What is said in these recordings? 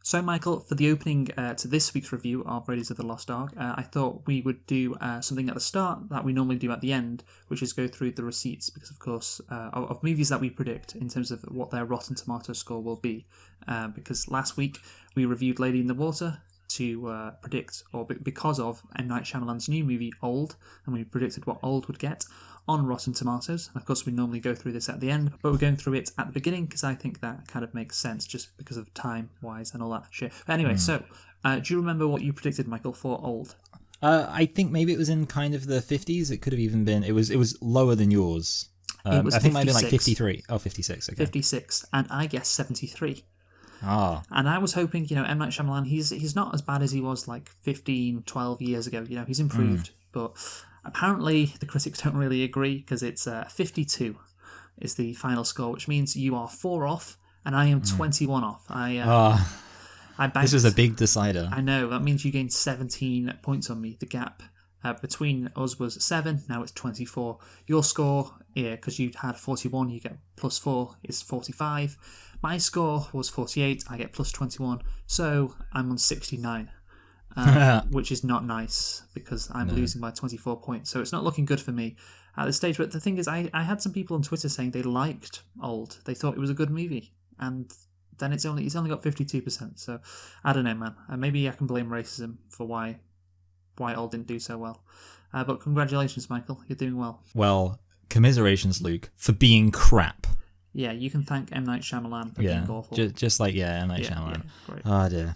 So, Michael, for the opening to this week's review of Raiders of the Lost Ark, I thought we would do something at the start that we normally do at the end, which is go through the receipts, because, of course, of movies that we predict in terms of what their Rotten Tomato score will be. Because last week we reviewed Lady in the Water to predict, or because of M. Night Shyamalan's new movie, Old, and we predicted what Old would get on Rotten Tomatoes. And of course, we normally go through this at the end, but we're going through it at the beginning because I think that kind of makes sense just because of time-wise and all that shit. But anyway, so do you remember what you predicted, Michael, for Old? I think maybe it was in kind of the 50s. It could have even been... It was lower than yours. It was I think it might have been 56. like 53. Oh, 56, okay. 56, and I guessed 73. Ah. And I was hoping, M. Night Shyamalan, he's not as bad as he was like 15, 12 years ago. He's improved, but apparently the critics don't really agree because it's 52 is the final score, which means you are 4 off and I am 21 off. I banked, this was a big decider. I know, that means you gained 17 points on me. The gap between us was 7, now it's 24. Your score, because you had 41, you get plus 4, is 45. My score was 48, I get plus 21, so I'm on 69, which is not nice because I'm losing by 24 points, so it's not looking good for me at this stage. But the thing is, I had some people on Twitter saying they liked Old, they thought it was a good movie, and then it's only got 52%, so I don't know, man. Maybe I can blame racism for why Old didn't do so well. But congratulations, Michael, you're doing well. Well, commiserations, Luke, for being crap. Yeah, you can thank M. Night Shyamalan for being awful. Just like, M. Night Shyamalan. Yeah, great. Oh, dear.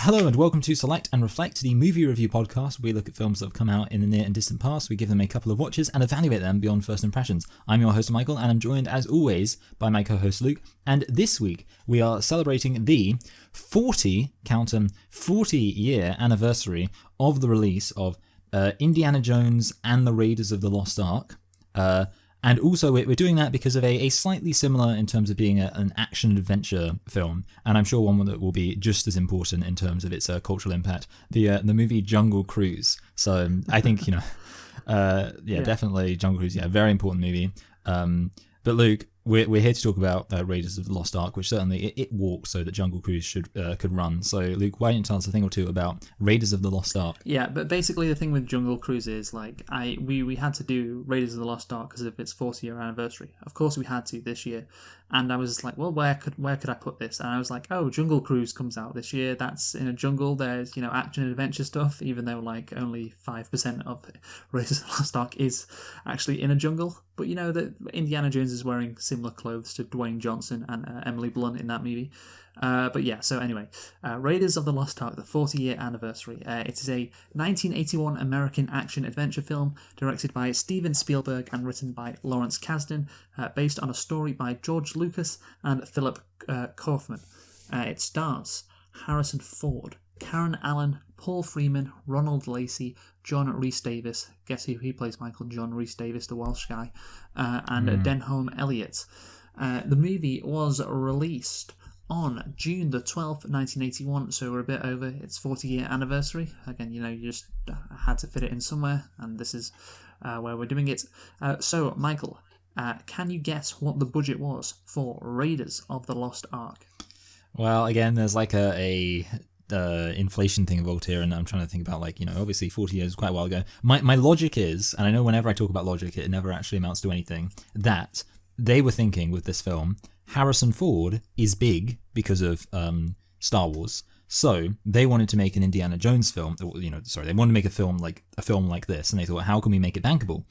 Hello and welcome to Select and Reflect, the movie review podcast. We look at films that have come out in the near and distant past, we give them a couple of watches and evaluate them beyond first impressions. I'm your host Michael, and I'm joined as always by my co-host Luke, and this week we are celebrating the 40-year anniversary of the release of Indiana Jones and the Raiders of the Lost Ark. And also, we're doing that because of a slightly similar in terms of being an action-adventure film, and I'm sure one that will be just as important in terms of its cultural impact, the movie Jungle Cruise. So I think, definitely Jungle Cruise, very important movie. But Luke, we're here to talk about Raiders of the Lost Ark, which certainly it walks so that Jungle Cruise could run. So Luke, why don't you tell us a thing or two about Raiders of the Lost Ark? Yeah, but basically the thing with Jungle Cruise is we had to do Raiders of the Lost Ark because of its 40-year anniversary. Of course we had to this year, and I was like, well, where could I put this? And I was like, oh, Jungle Cruise comes out this year. That's in a jungle. There's action and adventure stuff, even though only 5% of Raiders of the Lost Ark is actually in a jungle. But that Indiana Jones is wearing similar clothes to Dwayne Johnson and Emily Blunt in that movie. But yeah, so anyway, Raiders of the Lost Ark, the 40-year anniversary. It is a 1981 American action-adventure film directed by Steven Spielberg and written by Lawrence Kasdan, based on a story by George Lucas and Philip Kaufman. It stars Harrison Ford, Karen Allen, Paul Freeman, Ronald Lacey, John Rhys Davis. Guess who he plays, Michael? John Rhys Davis, the Welsh guy. And Denholm Elliott. The movie was released on June the 12th, 1981, so we're a bit over its 40-year anniversary. Again, you just had to fit it in somewhere, and this is where we're doing it. So, Michael, can you guess what the budget was for Raiders of the Lost Ark? Well, again, there's like a inflation thing involved here, and I'm trying to think about obviously 40 years is quite a while ago. My logic is, and I know whenever I talk about logic it never actually amounts to anything, that they were thinking with this film, Harrison Ford is big because of Star Wars, so they wanted to make an Indiana Jones film. They wanted to make a film like this, and they thought, how can we make it bankable?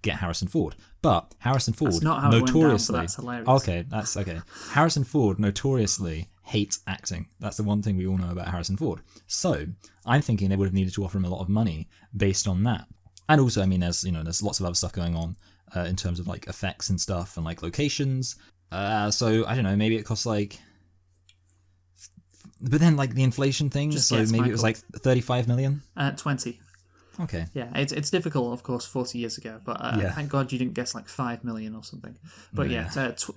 Get Harrison Ford. But Harrison Ford that's not how notoriously, it went down, but that's hilarious. Okay, that's okay. Harrison Ford notoriously hates acting. That's the one thing we all know about Harrison Ford. So I'm thinking they would have needed to offer him a lot of money based on that. And also, there's lots of other stuff going on in terms of effects and stuff and locations. So I don't know, maybe it costs but then the inflation thing. Just so guess, maybe Michael. it was 35 million. 20. Okay. Yeah, it's difficult, of course, 40 years ago, but thank God you didn't guess 5 million or something. But yeah,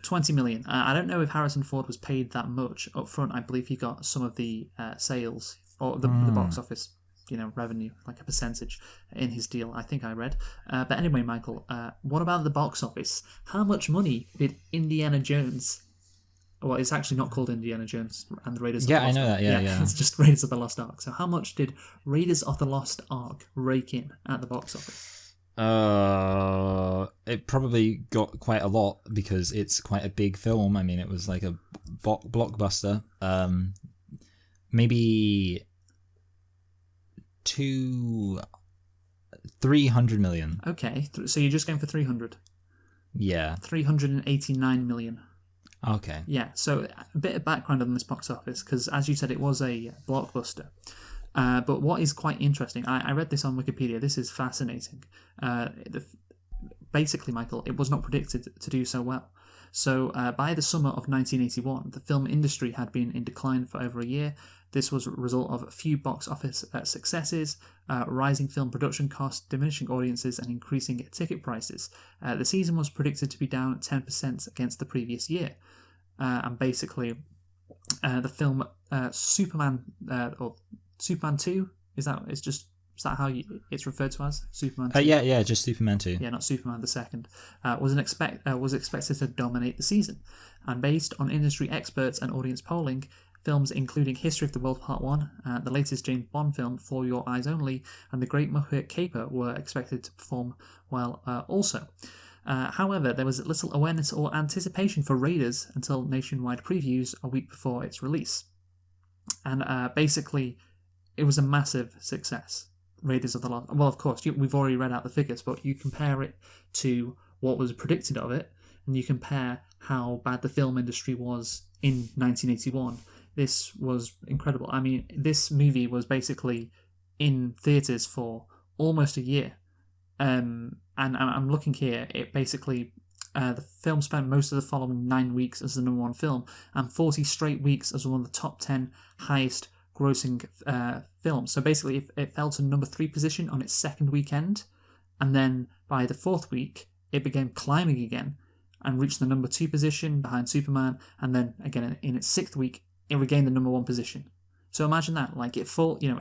20 million. I don't know if Harrison Ford was paid that much up front. I believe he got some of the sales or the box office revenue, like a percentage in his deal, I think I read. But anyway, Michael, what about the box office? How much money did Indiana Jones... Well, it's actually not called Indiana Jones and the Raiders of the Lost Ark. Yeah, I know that. Yeah. It's just Raiders of the Lost Ark. So how much did Raiders of the Lost Ark rake in at the box office? It probably got quite a lot because it's quite a big film. I mean, it was like a blockbuster. Maybe 300 million. Okay, so you're just going for 300. Yeah. 389 million. Okay. Yeah, so a bit of background on this box office, because as you said, it was a blockbuster. But what is quite interesting, I read this on Wikipedia, this is fascinating. Basically, Michael, it was not predicted to do so well. So by the summer of 1981, the film industry had been in decline for over a year. This was a result of a few box office successes, rising film production costs, diminishing audiences, and increasing ticket prices. The season was predicted to be down 10% against the previous year. And basically, the film Superman, or Superman 2, is that how it's referred to as? Superman 2? Yeah, just Superman 2. Yeah, not Superman the second. Was expected to dominate the season. And based on industry experts and audience polling, films including History of the World Part 1, the latest James Bond film, For Your Eyes Only, and The Great Mohawk Caper were expected to perform well also. However, there was little awareness or anticipation for Raiders until nationwide previews a week before its release. And basically, it was a massive success. Raiders of the Lost... Well, of course, we've already read out the figures, but you compare it to what was predicted of it, and you compare how bad the film industry was in 1981. This was incredible. I mean, this movie was basically in theatres for almost a year. And I'm looking here, it basically... the film spent most of the following 9 weeks as the number one film, and 40 straight weeks as one of the top 10 highest grossing films. So basically, it fell to number 3 position on its second weekend, and then by the 4th week, it began climbing again and reached the number 2 position behind Superman, and then again in its 6th week, it regained the number 1 position. So imagine that, like it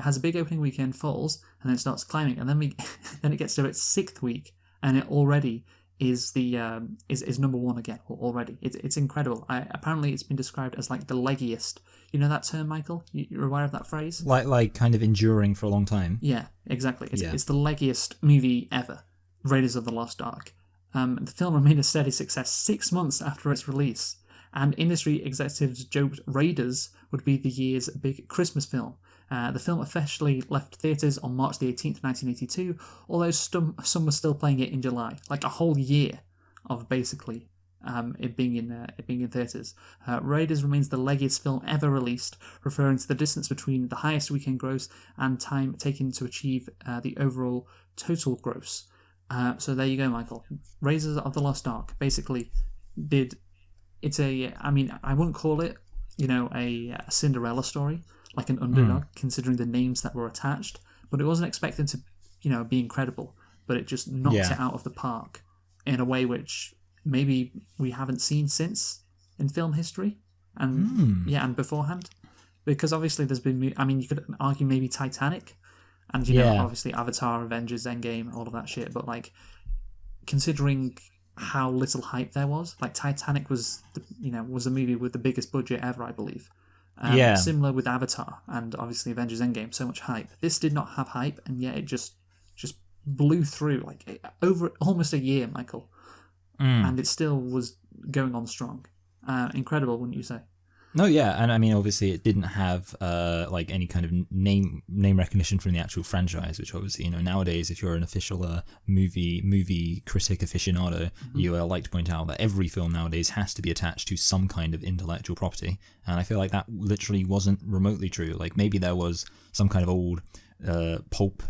has a big opening weekend, falls, and then it starts climbing, and then then it gets to its 6th week, and it already is is number 1 again already. It's incredible. Apparently, it's been described as like the leggiest. You know that term, Michael? You're aware of that phrase? Like kind of enduring for a long time. Yeah, exactly. It's the leggiest movie ever. Raiders of the Lost Ark. The film remained a steady success 6 months after its release, and industry executives joked Raiders would be the year's big Christmas film. The film officially left theatres on March the 18th, 1982, although some were still playing it in July, like a whole year of basically it being in theatres. Raiders remains the leggiest film ever released, referring to the distance between the highest weekend gross and time taken to achieve the overall total gross. So there you go, Michael. Raiders of the Lost Ark basically did. I wouldn't call it, a Cinderella story, like an underdog, considering the names that were attached, but it wasn't expected to, be incredible, but it just knocked it out of the park in a way which maybe we haven't seen since in film history, and and beforehand, because obviously there's been, you could argue maybe Titanic, and obviously Avatar, Avengers, Endgame, all of that shit, but like, considering how little hype there was, like Titanic was the movie with the biggest budget ever, I believe. Similar with Avatar and obviously Avengers Endgame, so much hype. This did not have hype, and yet it just blew through like over almost a year, Michael, and it still was going on strong. Incredible, wouldn't you say? No, yeah, and I mean, obviously, it didn't have like any kind of name recognition from the actual franchise, which obviously, nowadays, if you're an official movie critic aficionado, you like to point out that every film nowadays has to be attached to some kind of intellectual property, and I feel like that literally wasn't remotely true. Like maybe there was some kind of old pulp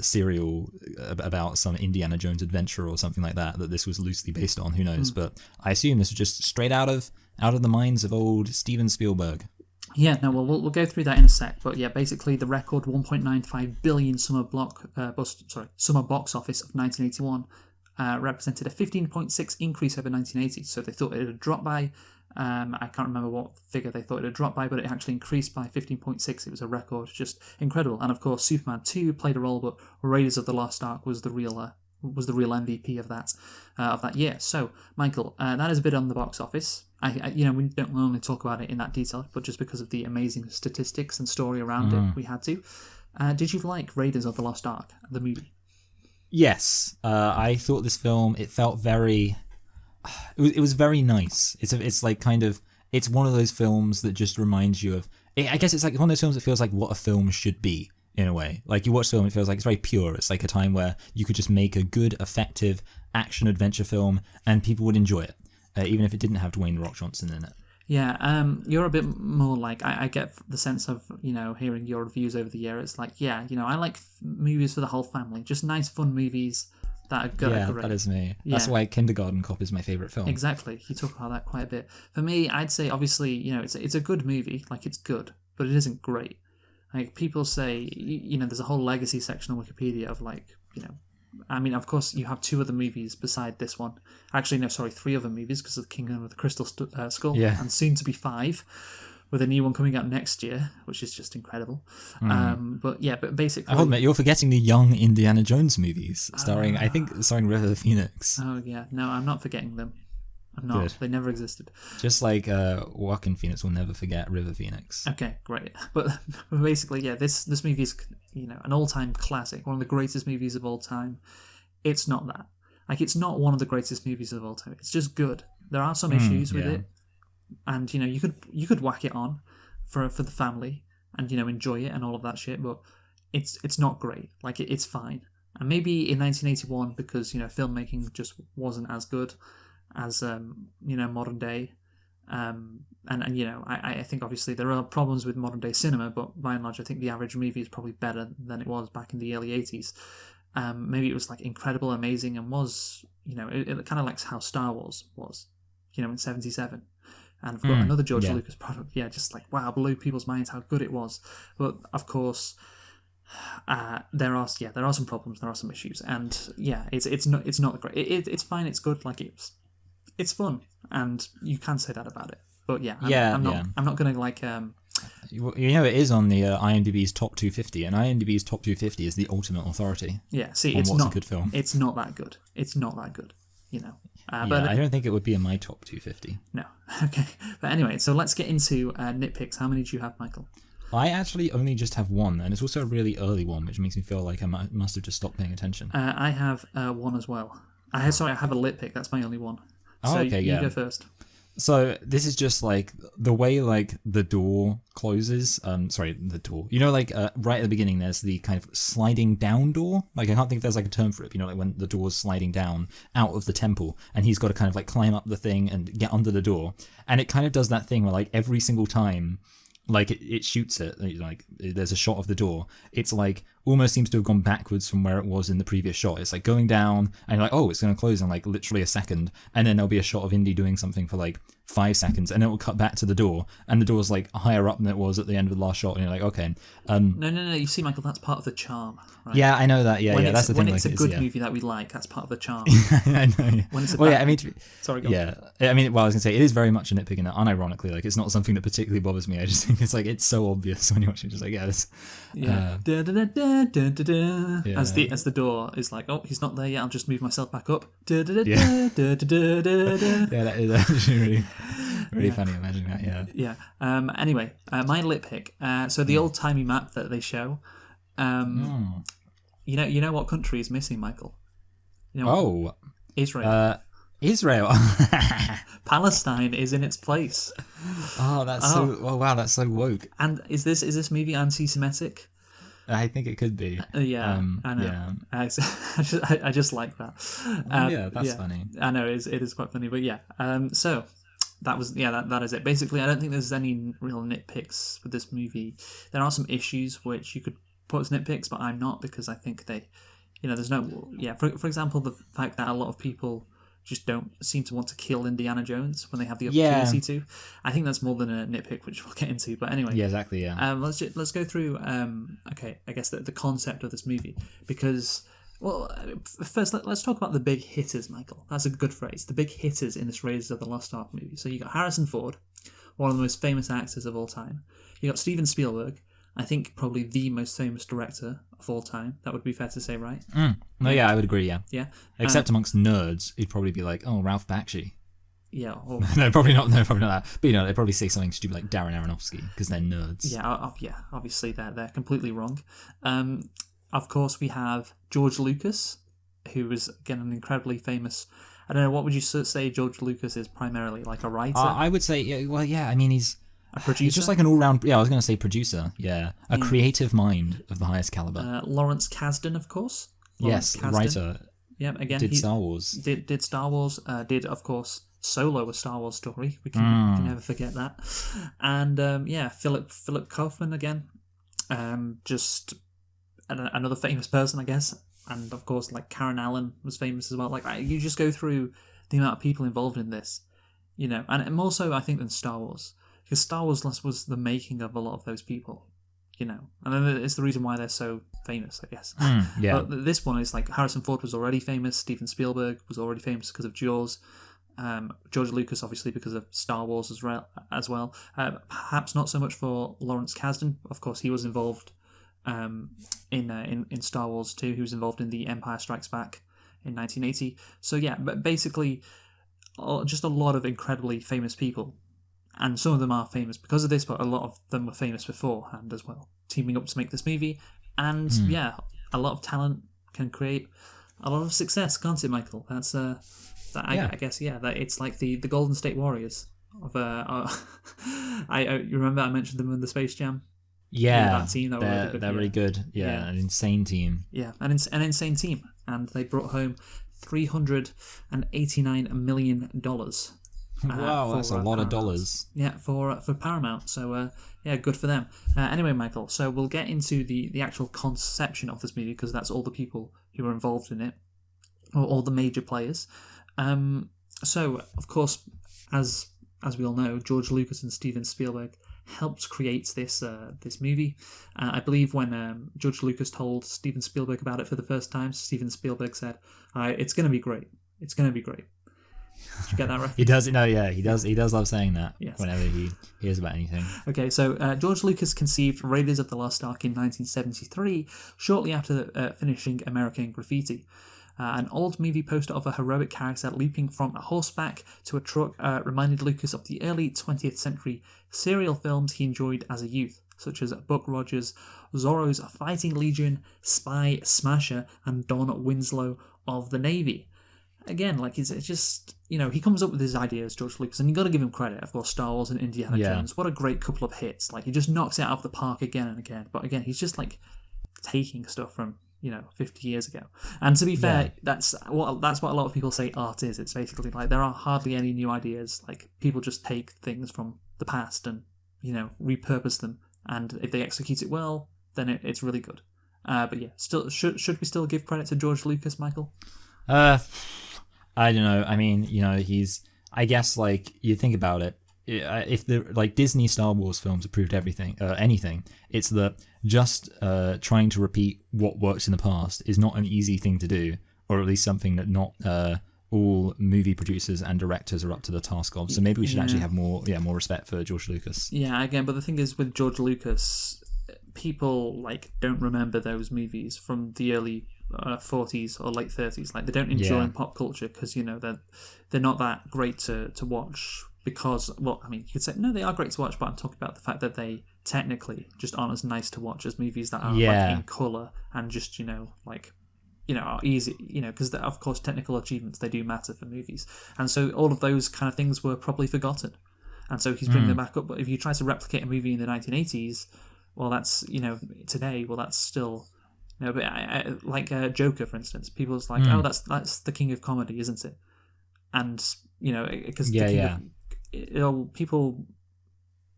serial about some Indiana Jones adventure or something like that this was loosely based on. Who knows? But I assume this was just straight out of the minds of old Steven Spielberg. Yeah, no, well, we'll go through that in a sec. But yeah, basically the record 1.95 billion summer box office of 1981 represented a 15.6 increase over 1980. So they thought it had dropped by I can't remember what figure they thought it had dropped by, but it actually increased by 15.6. It was a record, just incredible. And of course, Superman 2 played a role, but Raiders of the Lost Ark was the real MVP of that year. So, Michael, that is a bit on the box office. We don't normally talk about it in that detail, but just because of the amazing statistics and story around it, we had to. Did you like Raiders of the Lost Ark, the movie? Yes, I thought this film. It felt very. It was very nice. It's like kind of. It's one of those films that just reminds you of. I guess it's like one of those films that feels like what a film should be. In a way, like you watch the film, it feels like it's very pure. It's like a time where you could just make a good, effective action adventure film, and people would enjoy it, even if it didn't have Dwayne "The Rock" Johnson in it. Yeah, you're a bit more like I get the sense of hearing your reviews over the year. It's like I like movies for the whole family, just nice, fun movies that are good. Yeah, that is me. Yeah. That's why Kindergarten Cop is my favorite film. Exactly, you talk about that quite a bit. For me, I'd say obviously it's a good movie, like it's good, but it isn't great. Like people say, there's a whole legacy section on Wikipedia of I mean, of course, you have 2 other movies beside this one. Actually, no, sorry, 3 other movies because of Kingdom of the Crystal Skull, and soon to be 5, with a new one coming out next year, which is just incredible. But basically, I admit you're forgetting the young Indiana Jones movies starring River Phoenix. Oh yeah, no, I'm not forgetting them. I'm not. Good. They never existed. Just like Joaquin Phoenix will never forget River Phoenix. Okay, great. But basically, yeah, this movie is an all-time classic, one of the greatest movies of all time. It's not that. Like, it's not one of the greatest movies of all time. It's just good. There are some issues with it, and you could whack it on for the family and enjoy it and all of that shit. But it's not great. Like it's fine. And maybe in 1981, because filmmaking just wasn't as good as modern day, I think obviously there are problems with modern day cinema, but by and large I think the average movie is probably better than it was back in the early 80s. Maybe it was like incredible, amazing, and was it kind of like how Star Wars was in 77, and I've got another George Lucas product, just like wow, blew people's minds how good it was. But of course there are some problems, there are some issues, and it's not great. It's fine, it's good, like it's fun, and you can say that about it. But I'm not going to like. It is on the IMDb's top 250, and IMDb's top 250 is the ultimate authority. Yeah, see, it's not a good film. It's not that good. But I don't think it would be in my top 250. No. Okay, but anyway, so let's get into nitpicks. How many do you have, Michael? I actually only just have one, and it's also a really early one, which makes me feel like I must have just stopped paying attention. I have one as well. I have a lit pick. That's my only one. So okay, you go first. So this is just like the way like the door closes. The door. Right at the beginning, there's the kind of sliding down door. Like I can't think if there's like a term for it. Like when the door's sliding down out of the temple, and he's got to kind of like climb up the thing and get under the door. And it kind of does that thing where like every single time, like it shoots it. Like there's a shot of the door. It's like almost seems to have gone backwards from where it was in the previous shot. It's like going down, and you're like, oh, it's going to close in like literally a second, and then there'll be a shot of Indy doing something for like 5 seconds, and it will cut back to the door, and the door's like higher up than it was at the end of the last shot, and you're like, okay. No. You see, Michael, that's part of the charm. Right? Yeah, I know that. Yeah, that's the thing. When it's a good movie that we like, that's part of the charm. I know. Yeah. When it's a sorry. Go on. I mean, well, I was gonna say it is very much a nitpick, and unironically, like it's not something that particularly bothers me. I just think it's so obvious when you watch it. Just like As the door is like, oh, he's not there yet. I'll just move myself back up. Yeah, that is actually really funny. Imagining that. Yeah. Anyway, my lit pick. So the old timey map that they show. You know what country is missing, Michael? Israel. Israel. Palestine is in its place. That's so woke. And is this movie anti-Semitic? I think it could be. I know. Yeah. I just like that. That's funny. I know it is quite funny, but yeah. So that was that is it. Basically, I don't think there's any real nitpicks with this movie. There are some issues which you could put as nitpicks, but I'm not, because I think they, there's no For example, the fact that a lot of people just don't seem to want to kill Indiana Jones when they have the opportunity to. I think that's more than a nitpick, which we'll get into. But anyway, yeah, exactly. Yeah. Let's go through. I guess the concept of this movie, because Well, first let's talk about the big hitters, Michael. That's a good phrase. The big hitters in this Raiders of the Lost Ark movie. So you got Harrison Ford, one of the most famous actors of all time. You got Steven Spielberg, I think probably the most famous director of all time. That would be fair to say, right? No, yeah, I would agree. Yeah, Yeah. except amongst nerds, who'd probably be like, "Oh, Ralph Bakshi." Yeah. Or, No, probably not. No, probably not that. But they'd probably say something stupid like Darren Aronofsky because they're nerds. yeah. Obviously, they're completely wrong. Of course, we have George Lucas, who was again an incredibly famous. I don't know. What would you say George Lucas is primarily, like a writer, I would say, yeah. Well, yeah. I mean, he's a producer? He's just like an all-round. Yeah, I was going to say producer. Yeah, a creative mind of the highest caliber. Lawrence Kasdan, of course. Yes, writer. Yeah, again, did Star Wars. Did Star Wars. Did, of course, Solo, a Star Wars story. We can never forget that. And Philip Kaufman again. Just another famous person, I guess. And of course, like Karen Allen was famous as well. Like you just go through the amount of people involved in this, and more so I think than Star Wars, because Star Wars was the making of a lot of those people, and then it's the reason why they're so famous, I guess. Yeah. But this one is like Harrison Ford was already famous, Steven Spielberg was already famous because of Jaws, George Lucas obviously because of Star Wars as well. Perhaps not so much for Lawrence Kasdan. Of course, he was involved in Star Wars too. He was involved in The Empire Strikes Back in 1980. So yeah, but basically, just a lot of incredibly famous people, and some of them are famous because of this, but a lot of them were famous beforehand as well, teaming up to make this movie. And yeah, a lot of talent can create a lot of success, can't it, Michael? That's I guess that it's like the Golden State Warriors of you remember I mentioned them in the Space Jam. Yeah, that team, they're really good. Yeah, an insane team. Yeah, an insane team, and they brought home $389 million. Wow, that's a lot of dollars. Yeah, for Paramount. So yeah, good for them. Anyway, Michael, so we'll get into the actual conception of this movie because that's all the people who were involved in it, or all the major players. So of course, as we all know, George Lucas and Steven Spielberg helped create this movie. I believe when George Lucas told Steven Spielberg about it for the first time, Steven Spielberg said, "It's going to be great. It's going to be great." Did you get that right? He does. No, yeah, he does. He does love saying that whenever he hears about anything. Okay, so George Lucas conceived Raiders of the Lost Ark in 1973, shortly after finishing American Graffiti. An old movie poster of a heroic character leaping from a horseback to a truck reminded Lucas of the early 20th century serial films he enjoyed as a youth, such as Buck Rogers, Zorro's Fighting Legion, Spy, Smasher, and Don Winslow of the Navy. Again, like it's just, he comes up with his ideas, George Lucas, and you got to give him credit. Of course, Star Wars and Indiana Jones, what a great couple of hits. Like he just knocks it out of the park again and again. But again, he's just like taking stuff from 50 years ago. And to be fair, that's what a lot of people say art is. It's basically like there are hardly any new ideas. Like people just take things from the past and repurpose them. And if they execute it well, then it's really good. But yeah, still should we still give credit to George Lucas, Michael? I don't know. I mean, he's. I guess like you think about it. If the Disney Star Wars films have proved anything, it's that just trying to repeat what worked in the past is not an easy thing to do, or at least something that not all movie producers and directors are up to the task of. So maybe we should actually have more respect for George Lucas. Yeah, again, but the thing is with George Lucas, people don't remember those movies from the early 40s or late 30s. Like they don't enjoy in pop culture because they're not that great to watch. Because, well, I mean, you could say, no, they are great to watch, but I'm talking about the fact that they technically just aren't as nice to watch as movies that are in colour and just, are easy, because, of course, technical achievements, they do matter for movies. And so all of those kind of things were probably forgotten. And so he's bringing them back up. But if you try to replicate a movie in the 1980s, well, that's, today, well, that's still... but like Joker, for instance, people's like, oh, that's the king of comedy, isn't it? And, because people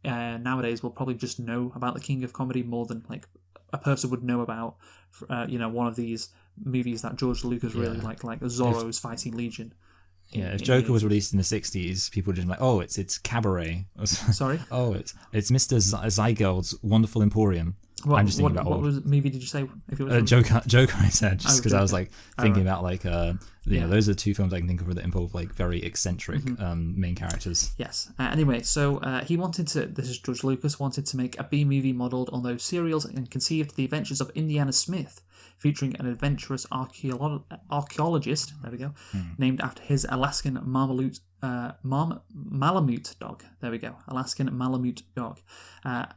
nowadays will probably just know about the king of comedy more than like a person would know about one of these movies that George Lucas really liked, like Zorro's Fighting Legion. If Joker was released in the 60s, people would just be like, oh, it's Cabaret. Sorry? Oh, it's Mr. Zygeld's Wonderful Emporium. I'm just thinking about what old. was movie did you say? If it was Joker, I said, just because I was Joker. like thinking right. about like you know, those are two films I can think of that involve like very eccentric main characters. Yes. Anyway, so he wanted to. This is George Lucas wanted to make a B movie modelled on those serials and conceived the adventures of Indiana Smith, featuring an adventurous archaeologist. There we go, named after his Alaskan Malamute dog. There we go, Alaskan Malamute dog.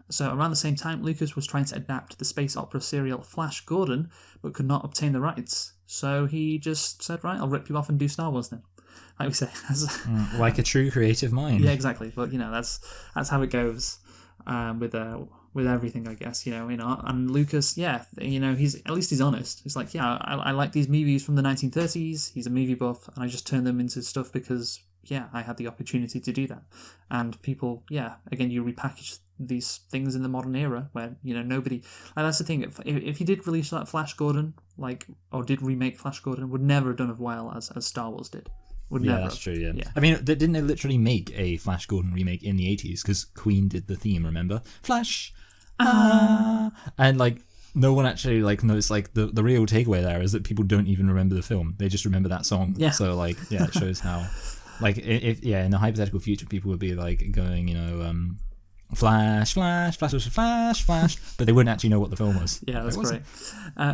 So around the same time, Lucas was trying to adapt the space opera serial Flash Gordon, but could not obtain the rights. So he just said, "Right, I'll rip you off and do Star Wars then." Like we say, Like a true creative mind. yeah, exactly. But that's how it goes with everything, I guess. And Lucas, he's honest. He's like, yeah, I like these movies from the 1930s. He's a movie buff, and I just turned them into stuff because I had the opportunity to do that. And people, again, you repackage these things in the modern era where nobody. Like, that's the thing. If he did release that Flash Gordon, or did remake Flash Gordon, would never have done as well as Star Wars did. That's true. Yeah. I mean, didn't they literally make a Flash Gordon remake in the 80s? Because Queen did the theme. Remember, Flash. And like no one actually like knows. Like the real takeaway there is that people don't even remember the film. They just remember that song. Yeah. So like it shows how like if in a hypothetical future people would be like going Flash, Flash, Flash, Flash, Flash, but they wouldn't actually know what the film was. Yeah, that's great.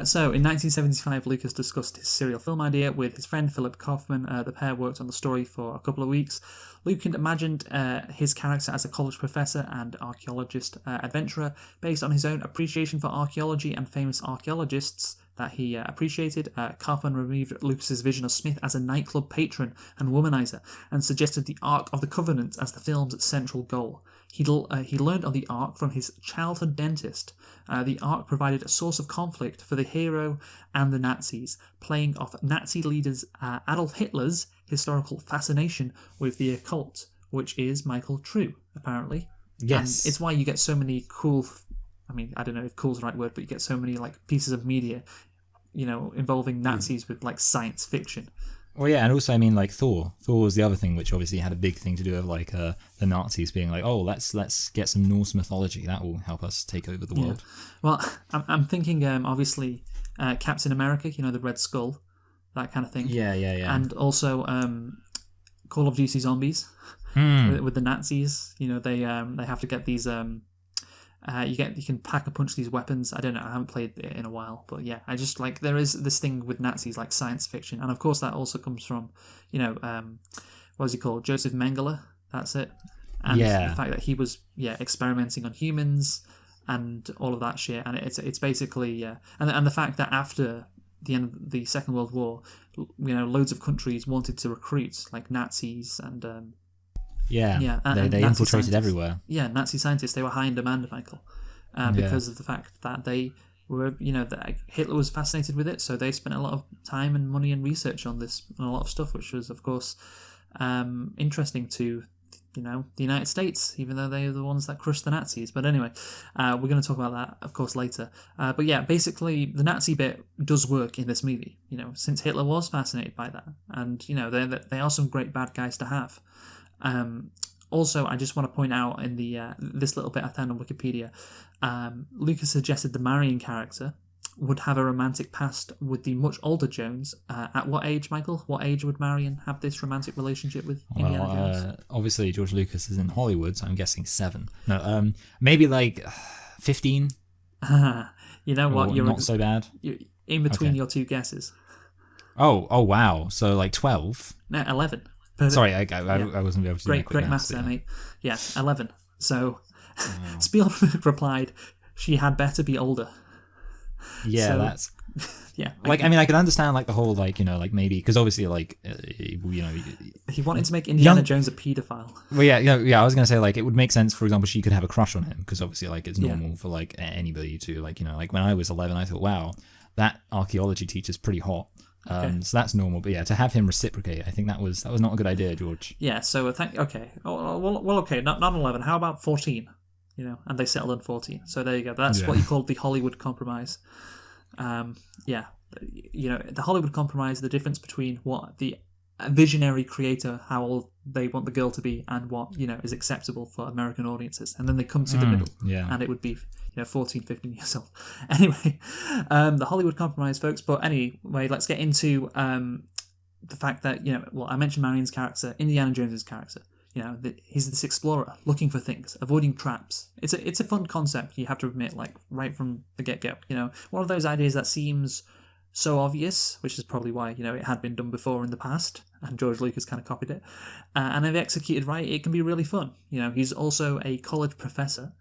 So in 1975, Lucas discussed his serial film idea with his friend Philip Kaufman. The pair worked on the story for a couple of weeks. Lucas imagined his character as a college professor and archaeologist adventurer based on his own appreciation for archaeology and famous archaeologists that he appreciated. Kaufman removed Lucas's vision of Smith as a nightclub patron and womanizer and suggested the Ark of the Covenant as the film's central goal. He learned of the Ark from his childhood dentist. The Ark provided a source of conflict for the hero and the Nazis, playing off Nazi leaders Adolf Hitler's historical fascination with the occult, which is Michael True, apparently. Yes. And it's why you get so many cool... I mean, I don't know if cool's the right word, but you get so many pieces of media, involving Nazis with science fiction. Well, yeah, and also, I mean, like Thor. Thor was the other thing, which obviously had a big thing to do with the Nazis being like, oh, let's get some Norse mythology. That will help us take over the world. Yeah. Well, I'm thinking, obviously, Captain America, the Red Skull, that kind of thing. Yeah. And also Call of Duty Zombies with the Nazis. They have to get these. You can pack and punch these weapons. I don't know. I haven't played it in a while, but yeah, I just there is this thing with Nazis like science fiction, and of course that also comes from what is he called? Joseph Mengele. That's it. And the fact that he was experimenting on humans and all of that shit, and it's basically and the fact that after the end of the Second World War, loads of countries wanted to recruit Nazis and. And they infiltrated everywhere. Yeah, Nazi scientists, they were high in demand, Michael, because of the fact that they were, that Hitler was fascinated with it, so they spent a lot of time and money and research on this and a lot of stuff, which was, of course, interesting to, the United States, even though they are the ones that crushed the Nazis. But anyway, we're going to talk about that, of course, later. But yeah, basically, the Nazi bit does work in this movie, since Hitler was fascinated by that. And, they are some great bad guys to have. Also, I just want to point out in the this little bit I found on Wikipedia, Lucas suggested the Marion character would have a romantic past with the much older Jones. At what age, Michael? What age would Marion have this romantic relationship with Indiana Jones? Obviously, George Lucas is in Hollywood, so I'm guessing 7. No, maybe 15. You know what? You're not so bad. You're in between your two guesses. Oh, wow. So 12. No, 11. Sorry, I wasn't able to do great maths there, mate. Yeah, 11. So Spielberg replied, "She had better be older." Yeah, so, that's yeah. I mean, I can understand the whole maybe because obviously he wanted to make Indiana Jones a paedophile. Well, yeah. I was gonna say it would make sense. For example, she could have a crush on him because obviously it's normal for anybody to when I was 11, I thought, wow, that archaeology teacher's pretty hot. So that's normal, but to have him reciprocate, I think that was not a good idea, George. Yeah. So okay. Well, okay. Not 11. How about 14? And they settled on 14. So there you go. That's what you call the Hollywood compromise. The Hollywood compromise, the difference between what the visionary creator, how old they want the girl to be, and what is acceptable for American audiences, and then they come to the middle. Yeah. And it would be 14, 15 years old. Anyway, the Hollywood compromise, folks. But anyway, let's get into the fact that, I mentioned Marion's character, Indiana Jones's character. He's this explorer looking for things, avoiding traps. It's a fun concept, you have to admit, like right from the get-go. One of those ideas that seems so obvious, which is probably why, it had been done before in the past, and George Lucas kind of copied it. And if executed right, it can be really fun. He's also a college professor,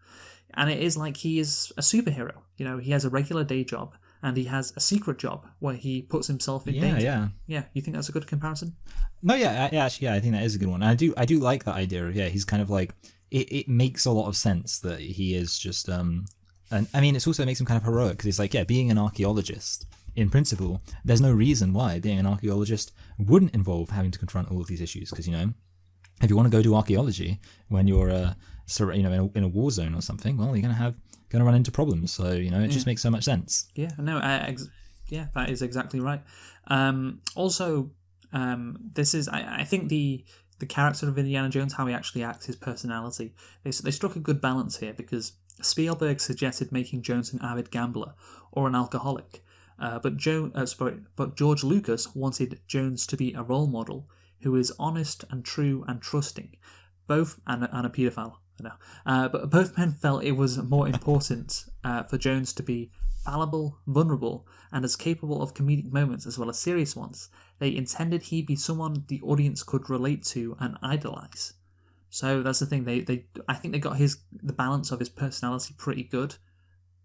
and it is like he is a superhero. He has a regular day job, and he has a secret job where he puts himself in danger. Yeah. You think that's a good comparison? No, actually, I think that is a good one. And I do like that idea of, he's kind of like, it makes a lot of sense that he is just, and I mean, it also makes him kind of heroic, because it's like, being an archaeologist, in principle, there's no reason why being an archaeologist wouldn't involve having to confront all of these issues, because, if you want to go do archaeology when you're, in a war zone or something, well, you're going to run into problems, so, it just makes so much sense. Yeah, no, that is exactly right. Also, this is, I think the character of Indiana Jones, how he actually acts, his personality, they struck a good balance here, because Spielberg suggested making Jones an avid gambler or an alcoholic, but George Lucas wanted Jones to be a role model who is honest and true and trusting, both and a paedophile. But both men felt it was more important for Jones to be fallible, vulnerable, and as capable of comedic moments as well as serious ones. They intended he be someone the audience could relate to and idolize. So that's the thing. I think they got the balance of his personality pretty good.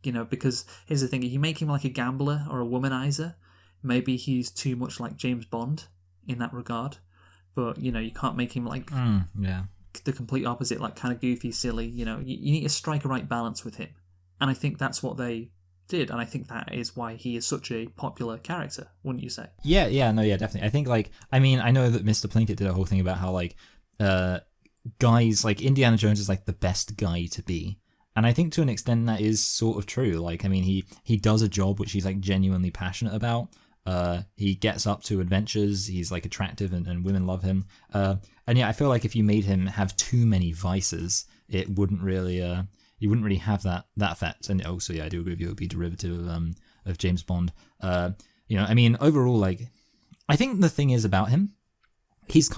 Because here's the thing: if you make him like a gambler or a womanizer, maybe he's too much like James Bond in that regard. But you can't make him like the complete opposite, like kind of goofy, silly. You need to strike a right balance with him, and I think that's what they did, and I think that is why he is such a popular character, wouldn't you say? Yeah, definitely. I think I know that Mr. Plinkett did a whole thing about how guys like Indiana Jones is like the best guy to be. And I think to an extent that is sort of true. He does a job which he's like genuinely passionate about. He gets up to adventures. He's like attractive and women love him. And I feel like if you made him have too many vices, it wouldn't really, you wouldn't really have that effect. And also, I do agree with you, it would be derivative of James Bond. Overall, I think the thing is about him, he's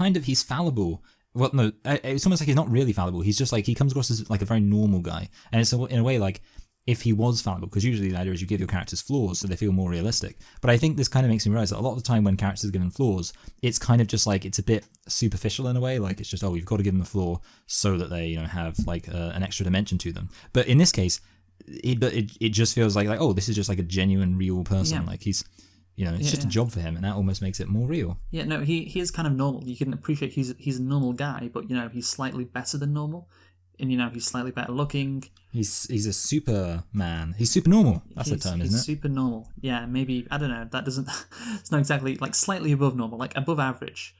fallible. Well, no, it's almost like he's not really fallible. He's just he comes across as like a very normal guy. And it's in a way if he was fallible, because usually the idea is you give your characters flaws so they feel more realistic. But I think this kind of makes me realize that a lot of the time when characters are given flaws, it's kind of just it's a bit superficial in a way. It's just, we've got to give them a flaw so that they, have an extra dimension to them. But in this case, it just feels like, this is just a genuine, real person. Yeah. It's just a job for him, and that almost makes it more real. Yeah, no, he is kind of normal. You can appreciate he's a normal guy, but he's slightly better than normal, and he's slightly better looking. He's a Superman. He's super normal. That's the term, isn't it? He's super normal. Yeah, maybe, I don't know. That doesn't. It's not exactly slightly above normal, above average.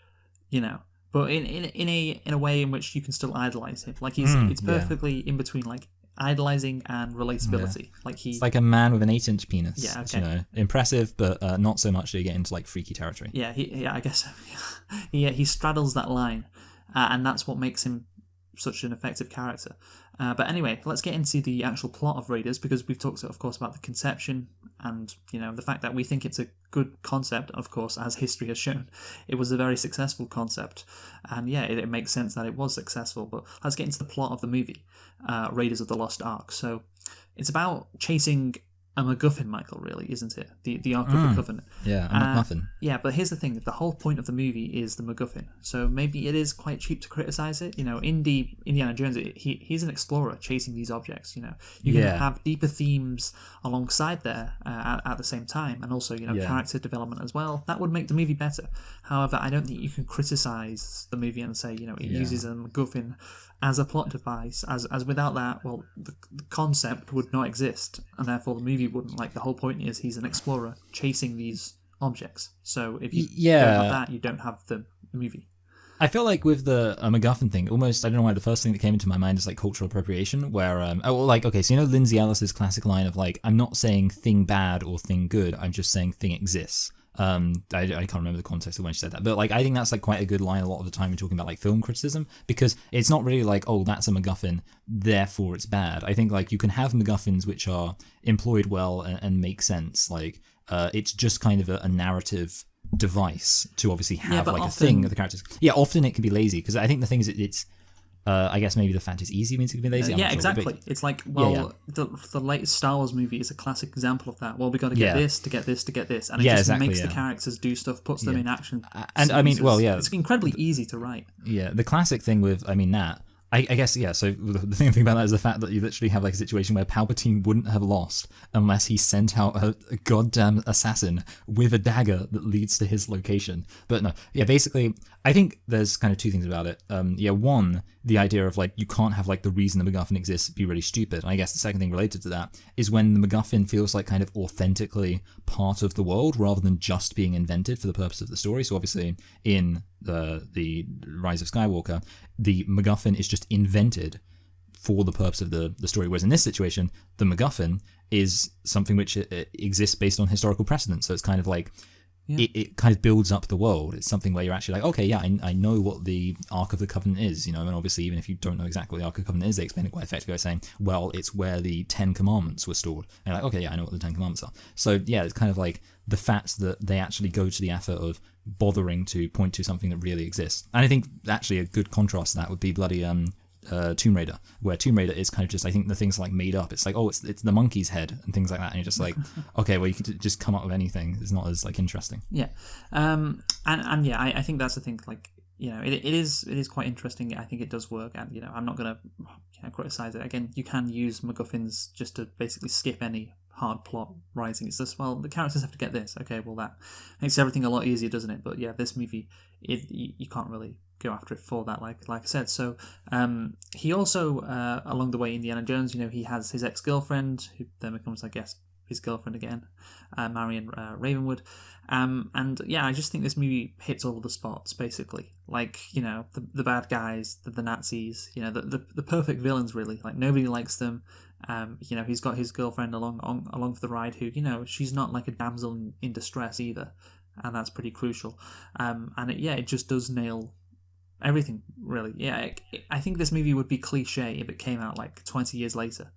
But in a way in which you can still idolize him. It's perfectly in between idolizing and relatability. Yeah. It's like a man with an 8-inch penis. Yeah, okay. It's, impressive, but not so much to get into freaky territory. Yeah, I guess so. He straddles that line, and that's what makes him such an effective character. But anyway, let's get into the actual plot of Raiders, because we've talked, of course, about the conception and the fact that we think it's a good concept. Of course, as history has shown, it was a very successful concept, and it makes sense that it was successful. But let's get into the plot of the movie, Raiders of the Lost Ark. So it's about chasing a MacGuffin, Michael, really, isn't it? The Ark of the Covenant. Yeah, a MacMuffin. Yeah, but here's the thing. The whole point of the movie is the MacGuffin. So maybe it is quite cheap to criticize it. Indiana Jones, he's an explorer chasing these objects. You can have deeper themes alongside there at the same time, and also, character development as well. That would make the movie better. However, I don't think you can criticize the movie and say, it uses a MacGuffin as a plot device, as without that, well, the concept would not exist, and therefore the movie wouldn't. The whole point is he's an explorer chasing these objects. So if you don't have that, you don't have the movie. I feel like with the MacGuffin thing, almost, I don't know why, the first thing that came into my mind is cultural appropriation, where, okay, so Lindsay Ellis's classic line of I'm not saying thing bad or thing good, I'm just saying thing exists. I can't remember the context of when she said that, but like I think that's like quite a good line a lot of the time when talking about like film criticism, because it's not really like, oh, that's a MacGuffin, therefore it's bad. I think like you can have MacGuffins which are employed well and make sense. Like it's just kind of a narrative device to obviously have like often, a thing of the characters. Yeah, often it can be lazy, because I think the thing is it's I guess maybe the fact it's easy means it can be lazy. Yeah, exactly. It's like, well, the latest Star Wars movie is a classic example of that. Well, we got to get this to get this to get this, and it just makes the characters do stuff, puts them in action. And I mean, well, yeah, it's incredibly easy to write. Yeah, the classic thing with, I mean, that. I guess, yeah, so the thing about that is the fact that you literally have like a situation where Palpatine wouldn't have lost unless he sent out a goddamn assassin with a dagger that leads to his location. But no, yeah, basically, I think there's kind of two things about it. One, the idea of like, you can't have like the reason the MacGuffin exists be really stupid. And I guess the second thing related to that is when the MacGuffin feels like kind of authentically part of the world rather than just being invented for the purpose of the story. So obviously in the Rise of Skywalker, the MacGuffin is just invented for the purpose of the story, whereas in this situation, the MacGuffin is something which exists based on historical precedent. So it's kind of like, it kind of builds up the world. It's something where you're actually like, okay, yeah, I know what the Ark of the Covenant is, you know, and obviously even if you don't know exactly what the Ark of the Covenant is, they explain it quite effectively by saying, well, it's where the 10 Commandments were stored. And you're like, okay, yeah, I know what the 10 Commandments are. So yeah, it's kind of like the fact that they actually go to the effort of bothering to point to something that really exists. And I think actually a good contrast to that would be bloody Tomb Raider, where Tomb Raider is kind of just, I think the things like made up. It's like, oh, it's the monkey's head and things like that, and you're just like, okay, well, you could just come up with anything. It's not as like interesting. Yeah, and yeah, I think that's the thing. Like, you know, it is quite interesting. I think it does work, and you know, I'm not gonna criticize it. Again, you can use MacGuffins just to basically skip any hard plot writing. It's just, well, the characters have to get this. Okay, well, that makes everything a lot easier, doesn't it? But yeah, this movie, you can't really go after it for that, like I said. So he also along the way, Indiana Jones, you know, he has his ex-girlfriend who then becomes, I guess, his girlfriend again, Marion Ravenwood, and yeah, I just think this movie hits all the spots basically. Like, you know, the bad guys, the Nazis, you know, the perfect villains really. Like, nobody likes them. You know, he's got his girlfriend along for the ride, who, you know, she's not like a damsel in distress either, and that's pretty crucial. And it just does nail everything, really. Yeah, I think this movie would be cliche if it came out like 20 years later,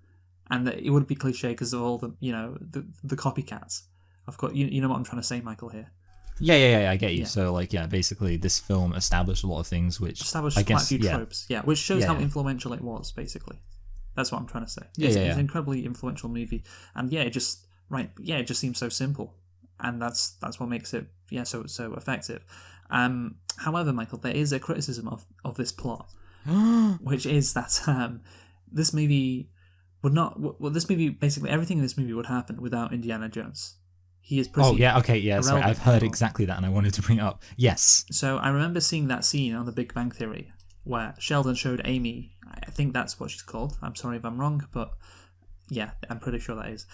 and it would be cliche because of all the, you know, the copycats. Of course, you know what I'm trying to say, Michael, here. Yeah, I get you. Yeah. So, like, yeah, basically, this film established a lot of things which established quite a few tropes. Yeah, which shows how influential it was. Basically, that's what I'm trying to say. It's an incredibly influential movie, and it just seems so simple, and that's what makes it so effective. However, Michael, there is a criticism of this plot, which is that this movie would not. Well, this movie, basically everything in this movie would happen without Indiana Jones. He is pretty. Oh yeah, okay, yeah. Sorry, I've heard exactly that, and I wanted to bring it up. Yes. So I remember seeing that scene on The Big Bang Theory where Sheldon showed Amy. I think that's what she's called. I'm sorry if I'm wrong, but yeah, I'm pretty sure that is.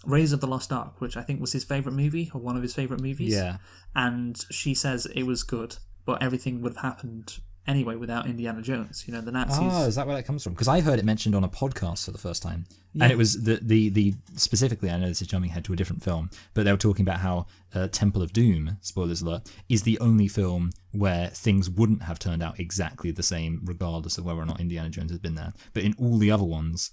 Raiders of the Lost Ark, which I think was his favourite movie, or one of his favourite movies. Yeah. And she says it was good, but everything would have happened anyway without Indiana Jones. You know, the Nazis. Oh, is that where that comes from? Because I heard it mentioned on a podcast for the first time. Yeah. And it was the specifically, I know this is jumping ahead to a different film, but they were talking about how Temple of Doom, spoilers alert, is the only film where things wouldn't have turned out exactly the same regardless of whether or not Indiana Jones had been there. But in all the other ones,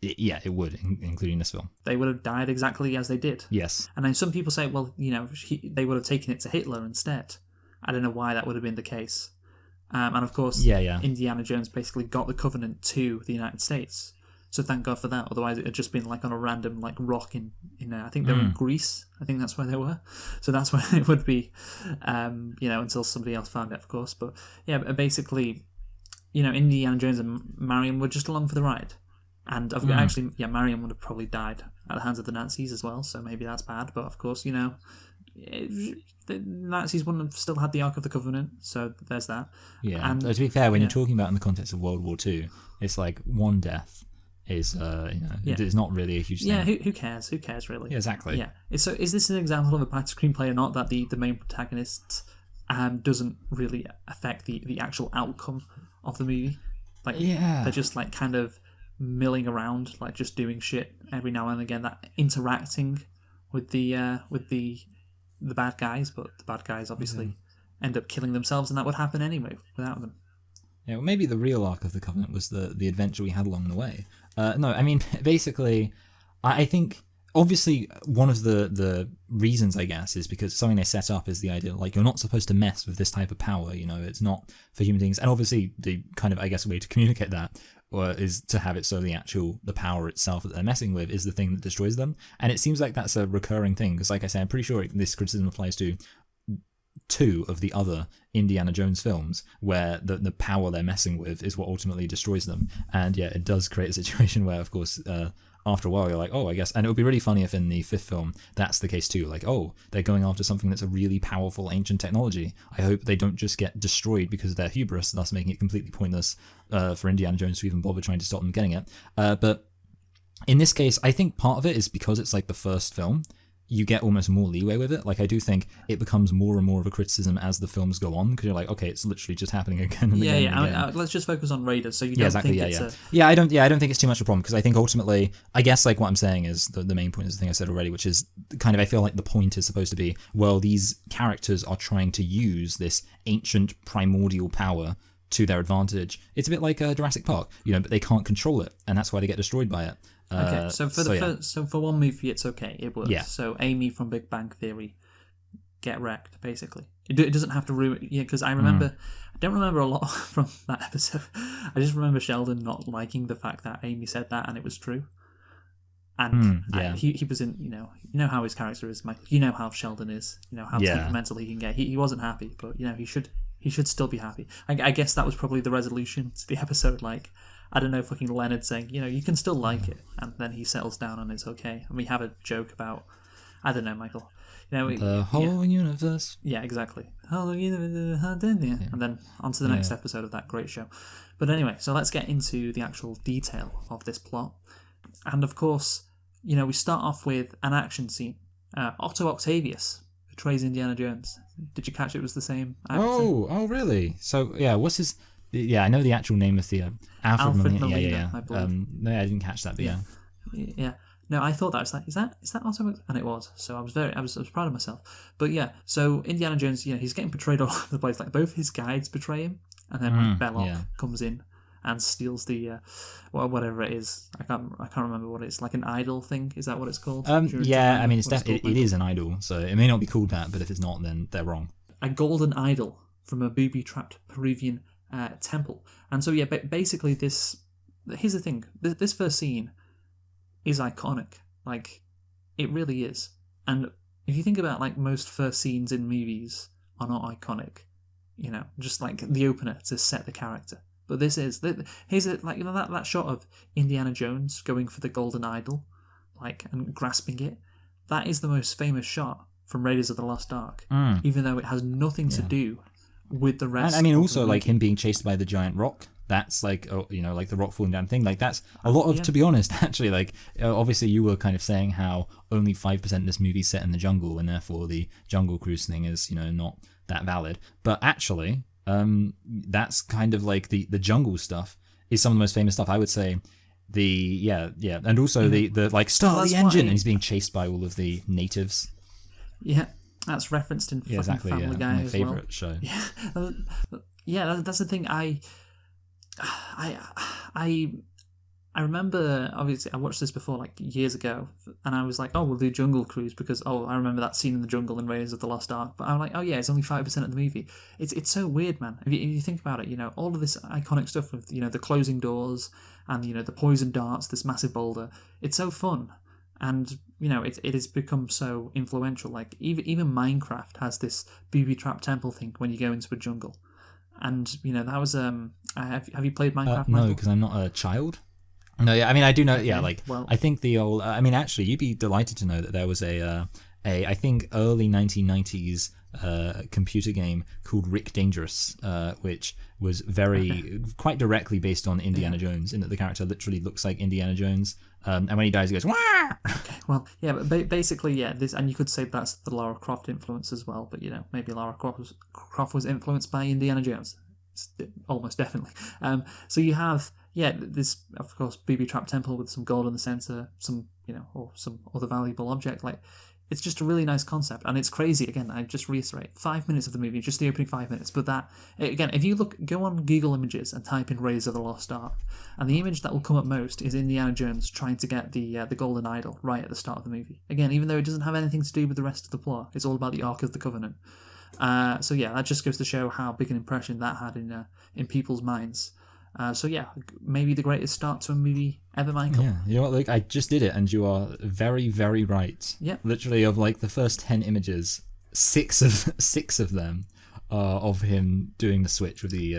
it would, including this film. They would have died exactly as they did. Yes. And then some people say, well, you know, they would have taken it to Hitler instead. I don't know why that would have been the case. And of course, Indiana Jones basically got the Covenant to the United States. So thank God for that. Otherwise, it had just been like on a random like rock in I think they were in Greece. I think that's where they were. So that's where it would be, you know, until somebody else found it, of course. But yeah, basically, you know, Indiana Jones and Marion were just along for the ride. And actually, Marion would have probably died at the hands of the Nazis as well. So maybe that's bad. But of course, you know, the Nazis wouldn't have still had the Ark of the Covenant, so there's that. Yeah, and to be fair, when you're talking about in the context of World War II, it's like one death is, it's not really a huge thing. Yeah, who cares? Who cares, really? Yeah, exactly. Yeah. So is this an example of a bad screenplay or not, that the main protagonist doesn't really affect the actual outcome of the movie? Like, they're just like kind of milling around, like just doing shit every now and again, that interacting with the the bad guys, but the bad guys obviously end up killing themselves, and that would happen anyway without them. Yeah, well, maybe the real arc of the Covenant was the adventure we had along the way. No, I mean, basically, I think obviously one of the reasons, I guess, is because something they set up is the idea like you're not supposed to mess with this type of power. You know, it's not for human beings, and obviously the kind of, I guess, way to communicate that is to have it so the power itself that they're messing with is the thing that destroys them. And it seems like that's a recurring thing because, like I said, I'm pretty sure this criticism applies to two of the other Indiana Jones films where the power they're messing with is what ultimately destroys them. And yeah, it does create a situation where, of course, after a while you're like, oh, I guess, and it would be really funny if in the fifth film that's the case too, like, oh, they're going after something that's a really powerful ancient technology. I hope they don't just get destroyed because of their hubris, thus making it completely pointless for Indiana Jones to even bother trying to stop them getting it. But in this case, I think part of it is because it's like the first film, you get almost more leeway with it. Like, I do think it becomes more and more of a criticism as the films go on, because you're like, okay, it's literally just happening again and again and again. I mean, let's just focus on Raiders, so you don't think it's I don't think it's too much of a problem, because I think ultimately, I guess, like, what I'm saying is, the main point is the thing I said already, which is kind of, I feel like the point is supposed to be, well, these characters are trying to use this ancient primordial power to their advantage. It's a bit like Jurassic Park, you know, but they can't control it, and that's why they get destroyed by it. Okay, so for one movie, it's okay. It works. Yeah. So Amy from Big Bang Theory, get wrecked, basically. It doesn't have to ruin. Yeah, because I remember, I don't remember a lot from that episode. I just remember Sheldon not liking the fact that Amy said that, and it was true. And he was in, you know how his character is, Mike. You know how Sheldon is. You know how temperamental he can get. He wasn't happy, but you know he should still be happy. I guess that was probably the resolution to the episode. Like, I don't know, fucking Leonard saying, you know, you can still like it, and then he settles down and it's okay. And we have a joke about, I don't know, Michael. You know, the whole universe. Yeah, exactly. Whole universe, and then on to the next episode of that great show. But anyway, so let's get into the actual detail of this plot. And of course, you know, we start off with an action scene. Otto Octavius portrays Indiana Jones. Did you catch it was the same actor? Oh, really? So, yeah, what's his... Yeah, I know the actual name of the... Alfred Molina, I believe. No, I didn't catch that, but yeah. Yeah. No, I thought that. I was like, is that Otto? And it was. So I was proud of myself. But yeah, so Indiana Jones, you know, he's getting portrayed all over the place. Like, both his guides betray him, and then Belloc comes in and steals the whatever it is. I can't remember what it's like, an idol thing. Is that what it's called? I mean, it is an idol, so it may not be called that, but if it's not, then they're wrong. A golden idol from a booby-trapped Peruvian temple. And so, yeah, basically here's the thing. This first scene is iconic. Like, it really is. And if you think about, like, most first scenes in movies are not iconic. You know, just like the opener to set the character. But this is, here's it, like, you know, that shot of Indiana Jones going for the golden idol, like, and grasping it. That is the most famous shot from Raiders of the Lost Ark, even though it has nothing to do with the rest. And I mean, also, like, him being chased by the giant rock. That's like, you know, like the rock falling down thing. Like, that's a lot of, to be honest, actually, like, obviously you were kind of saying how only 5% of this movie is set in the jungle, and therefore the Jungle Cruise thing is, you know, not that valid. But actually, that's kind of like the jungle stuff is some of the most famous stuff. I would say and also the like, start the engine, and he's being chased by all of the natives. Yeah, that's referenced in Family Guy my as favorite well. Show. Yeah, that's the thing. I remember, obviously, I watched this before, like, years ago, and I was like, oh, we'll do Jungle Cruise, because, I remember that scene in the jungle in Raiders of the Lost Ark, but I'm like, oh yeah, it's only 5% of the movie. It's so weird, man. If you think about it, you know, all of this iconic stuff with, you know, the closing doors, and, you know, the poison darts, this massive boulder, it's so fun, and, you know, it has become so influential. Like, even Minecraft has this booby trap temple thing when you go into a jungle. And, you know, that was, have you played Minecraft? No, because I'm not a child. No, yeah, I mean, I do know, I think the old, I mean, actually, you'd be delighted to know that there was a I think, early 1990s computer game called Rick Dangerous, which was quite directly based on Indiana Jones, in that the character literally looks like Indiana Jones. And when he dies, he goes, wah! Okay, well, yeah, but basically, yeah, this, and you could say that's the Lara Croft influence as well, but, you know, maybe Lara Croft was influenced by Indiana Jones. Almost definitely. So you have, this, of course, booby trap temple with some gold in the center, some, you know, or some other valuable object. Like, it's just a really nice concept, and it's crazy. Again, I just reiterate, 5 minutes of the movie, just the opening 5 minutes. But that, again, if you go on Google Images and type in Raiders of the Lost Ark, and the image that will come up most is Indiana Jones trying to get the Golden Idol right at the start of the movie. Again, even though it doesn't have anything to do with the rest of the plot, it's all about the Ark of the Covenant. So yeah, that just goes to show how big an impression that had in people's minds. So yeah, maybe the greatest start to a movie ever, Michael. Yeah, you know what, Luke? I just did it, and you are very, very right. Yeah. Literally, of like the first 10 images, six of them are of him doing the switch with the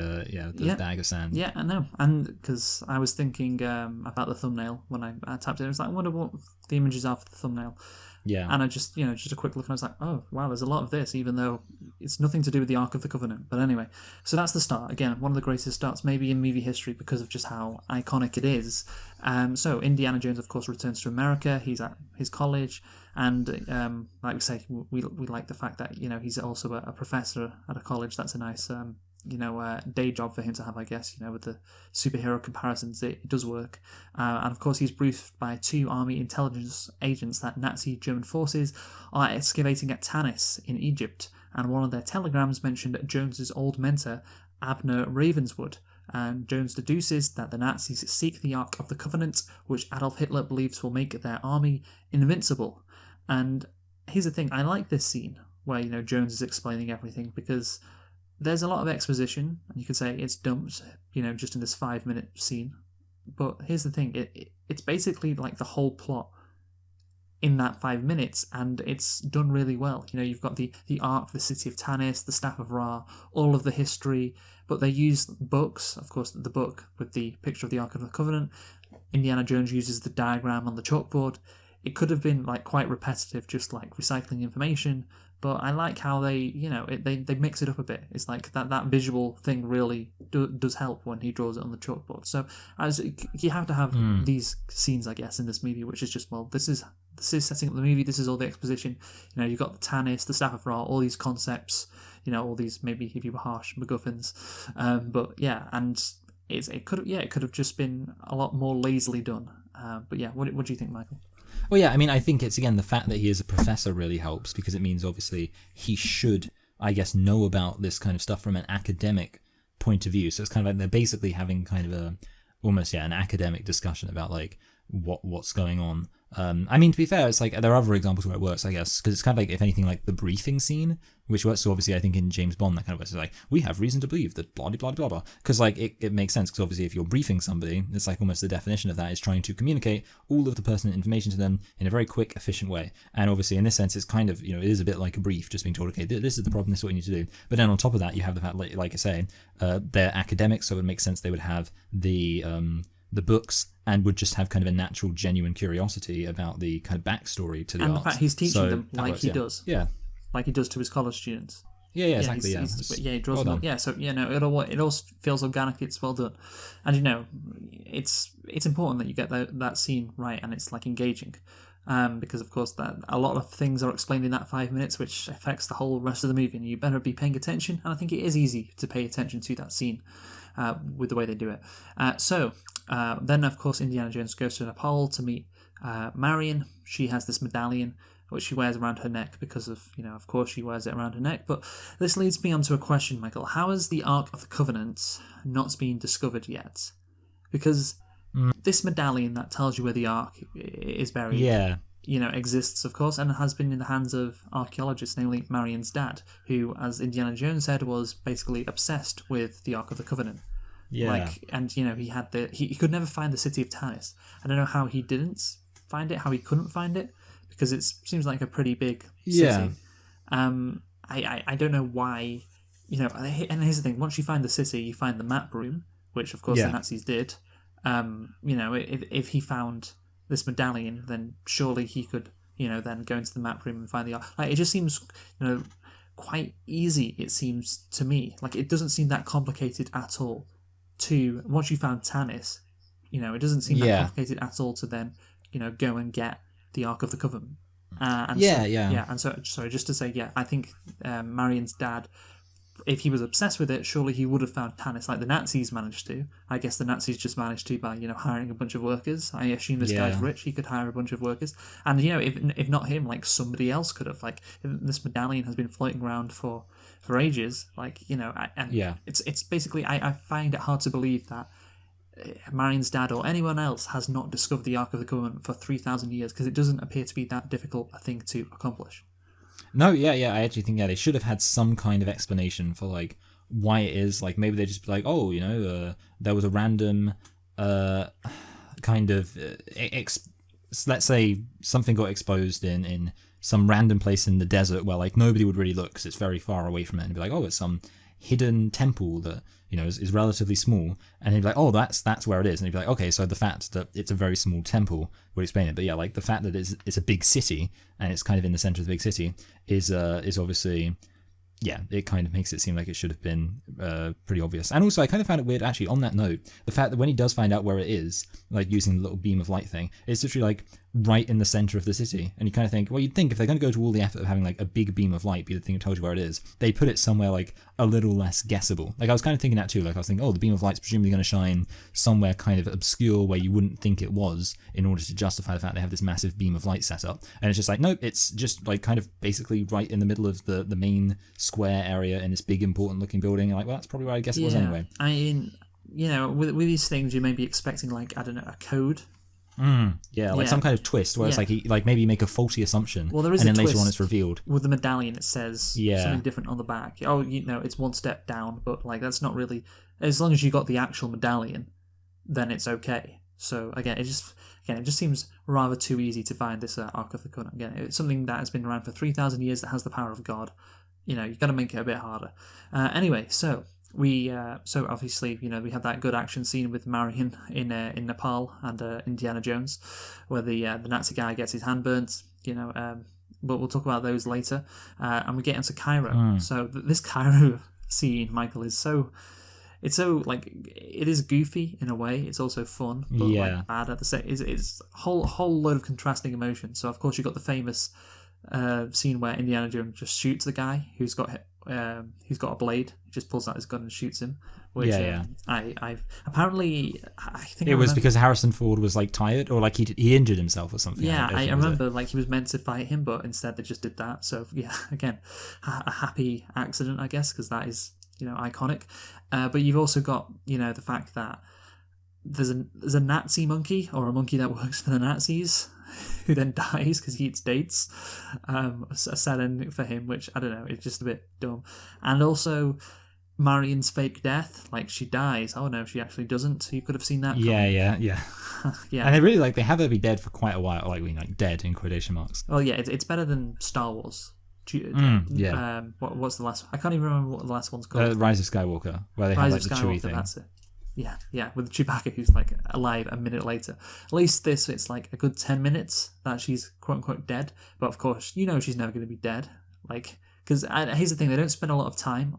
bag of sand. Yeah, I know, and because I was thinking about the thumbnail when I tapped it, I was like, I wonder what the images are for the thumbnail. Yeah. And I just a quick look, and I was like, oh, wow, there's a lot of this, even though it's nothing to do with the Ark of the Covenant. But anyway, so that's the start. Again, one of the greatest starts maybe in movie history because of just how iconic it is. So Indiana Jones, of course, returns to America. He's at his college, and like we say, we like the fact that, he's also a professor at a college. That's a nice day job for him to have, I guess, with the superhero comparisons, it does work. And of course, he's briefed by 2 army intelligence agents that Nazi German forces are excavating at Tanis in Egypt, and one of their telegrams mentioned Jones's old mentor, Abner Ravenswood. And Jones deduces that the Nazis seek the Ark of the Covenant, which Adolf Hitler believes will make their army invincible. And here's the thing, I like this scene where, Jones is explaining everything, because there's a lot of exposition, and you could say it's dumped, just in this 5-minute scene. But here's the thing, it's basically like the whole plot in that 5 minutes, and it's done really well. You've got the Ark, the city of Tanis, the Staff of Ra, all of the history, but they use books, of course, the book with the picture of the Ark of the Covenant. Indiana Jones uses the diagram on the chalkboard. It could have been quite repetitive, just recycling information, but I like how they mix it up a bit. It's like that visual thing really does help when he draws it on the chalkboard. So you have to have these scenes, I guess, in this movie, which is just, this is setting up the movie. This is all the exposition. You've got the Tanis, the Staff of Ra, all these concepts. All these, maybe if you were harsh, MacGuffins. But yeah, and it could have just been a lot more lazily done. But yeah, what do you think, Michael? Well, yeah, I mean, I think it's, again, the fact that he is a professor really helps, because it means, obviously, he should, I guess, know about this kind of stuff from an academic point of view. So it's kind of like they're basically having kind of an academic discussion about, what's going on. I mean, to be fair, it's there are other examples where it works, I guess, because it's kind of if anything, the briefing scene, which works. So obviously, I think in James Bond, that kind of works. It's we have reason to believe that blah, blah, blah, blah. Because, it makes sense, because obviously, if you're briefing somebody, it's almost the definition of that is trying to communicate all of the pertinent information to them in a very quick, efficient way. And obviously, in this sense, it's kind of, it is a bit like a brief, just being told, okay, this is the problem, this is what you need to do. But then on top of that, you have the fact, like I say, they're academics, so it makes sense they would have the books and would just have kind of a natural, genuine curiosity about the kind of backstory to the and art. the fact he's teaching them works, does. Yeah. Like he does to his college students. Yeah, exactly. He draws them up. Yeah, so it all feels organic. It's well done, and it's important that you get that scene right, and it's engaging, because of course that a lot of things are explained in that 5 minutes, which affects the whole rest of the movie, and you better be paying attention. And I think it is easy to pay attention to that scene, with the way they do it. Then of course Indiana Jones goes to Nepal to meet Marion. She has this medallion which she wears around her neck because of course she wears it around her neck. But this leads me on to a question, Michael. How has the Ark of the Covenant not been discovered yet? Because this medallion that tells you where the Ark is buried, exists, of course, and has been in the hands of archaeologists, namely Marion's dad, who, as Indiana Jones said, was basically obsessed with the Ark of the Covenant. Yeah. He had he could never find the city of Tanis. I don't know how he didn't find it, how he couldn't find it, because it seems like a pretty big city. Yeah. I don't know why, and here's the thing, once you find the city, you find the map room, which of course the Nazis did. If he found this medallion, then surely he could, then go into the map room and find the Ark. It just seems, quite easy, it seems to me. It doesn't seem that complicated at all. Once you found Tanis, it doesn't seem that complicated at all to then, go and get the Ark of the Covenant. And so, sorry, just to say, I think Marion's dad if he was obsessed with it, surely he would have found Tanis like the Nazis managed to. I guess the Nazis just managed to by, hiring a bunch of workers. I assume this guy's rich, he could hire a bunch of workers. And, if not him, like somebody else could have. Like, this medallion has been floating around for ages. Like, it's basically, I find it hard to believe that Marion's dad or anyone else has not discovered the Ark of the Covenant for 3,000 years, because it doesn't appear to be that difficult a thing to accomplish. No, yeah, I actually think they should have had some kind of explanation for like why it is. Like maybe they just be like, oh, there was a random kind of let's say something got exposed in some random place in the desert where like nobody would really look because it's very far away from it, and be like, oh, it's some hidden temple that is relatively small, and he'd be like, oh, that's where it is, and he'd be like, okay, so the fact that it's a very small temple would explain it. But yeah, like the fact that it's a big city and it's kind of in the center of the big city is obviously, yeah, it kind of makes it seem like it should have been pretty obvious. And also I kind of found it weird, actually, on that note, the fact that when he does find out where it is, like using the little beam of light thing, it's literally like right in the center of the city. And you kind of think, well, you'd think if they're going to go to all the effort of having like a big beam of light be the thing that tells you where it is, they put it somewhere like a little less guessable. Like I was kind of thinking that too. Like I was thinking, oh, the beam of light's presumably going to shine somewhere kind of obscure where you wouldn't think it was, in order to justify the fact they have this massive beam of light set up. And it's just like, nope, it's just like kind of basically right in the middle of the main square area in this big important looking building. And like, well, that's probably where I guess it was anyway. I mean, with these things, you may be expecting like, I don't know, a code. Some kind of twist where it's like maybe you make a faulty assumption, well, there is, and then later on it's revealed. With the medallion, it says something different on the back. Oh, it's one step down, but like that's not really. As long as you got the actual medallion, then it's okay. So again, it just seems rather too easy to find this Ark of the Covenant. Again, it's something that has been around for 3,000 years that has the power of God. You've got to make it a bit harder. Anyway, so. So obviously, we had that good action scene with Marion in Nepal and Indiana Jones, where the Nazi guy gets his hand burnt. But we'll talk about those later. And we get into Cairo. So this Cairo scene, Michael, is it's so like, it is goofy in a way. It's also fun, but like bad at the same. It's a whole load of contrasting emotions. So of course you got the famous scene where Indiana Jones just shoots the guy who's got a blade. He just pulls out his gun and shoots him. Which I think it was because Harrison Ford was like tired, or like he injured himself or something. Yeah, I remember like he was meant to fight him, but instead they just did that. So yeah, again, a happy accident, I guess, because that is iconic. But you've also got the fact that there's a Nazi monkey, or a monkey that works for the Nazis, who then dies because he eats dates. A sad ending for him, which I don't know, it's just a bit dumb. And also Marion's fake death, like she dies. Oh no, she actually doesn't. You could have seen that. Yeah. Yeah. And they have her be dead for quite a while, like dead in quotation marks. Well, yeah, it's better than Star Wars. What's the last one? I can't even remember what the last one's called. Rise of Skywalker, where they have like the Chewie thing. That's it. Yeah, with Chewbacca, who's like alive a minute later. At least it's like a good 10 minutes that she's quote unquote dead. But of course, she's never going to be dead. Like, because here's the thing, they don't spend a lot of time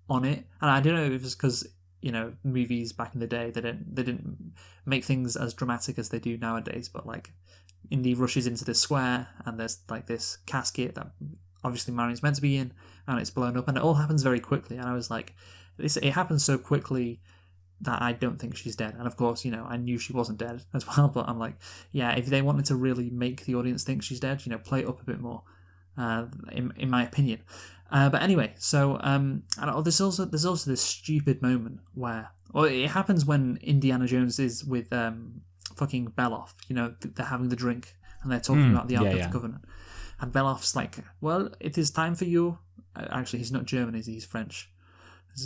on it, and I don't know if it's because movies back in the day they didn't make things as dramatic as they do nowadays. But like, Indy rushes into this square, and there's like this casket that obviously Marion's meant to be in, and it's blown up, and it all happens very quickly. And I was like, it happens so quickly that I don't think she's dead. And of course, I knew she wasn't dead as well, but I'm like, yeah, if they wanted to really make the audience think she's dead, play it up a bit more, in my opinion. But anyway, so and there's also this stupid moment where, well, it happens when Indiana Jones is with fucking Beloff. They're having the drink and they're talking about the Ark of the Covenant, and Beloff's like, well, it is time for you. Actually, he's not German, he's French.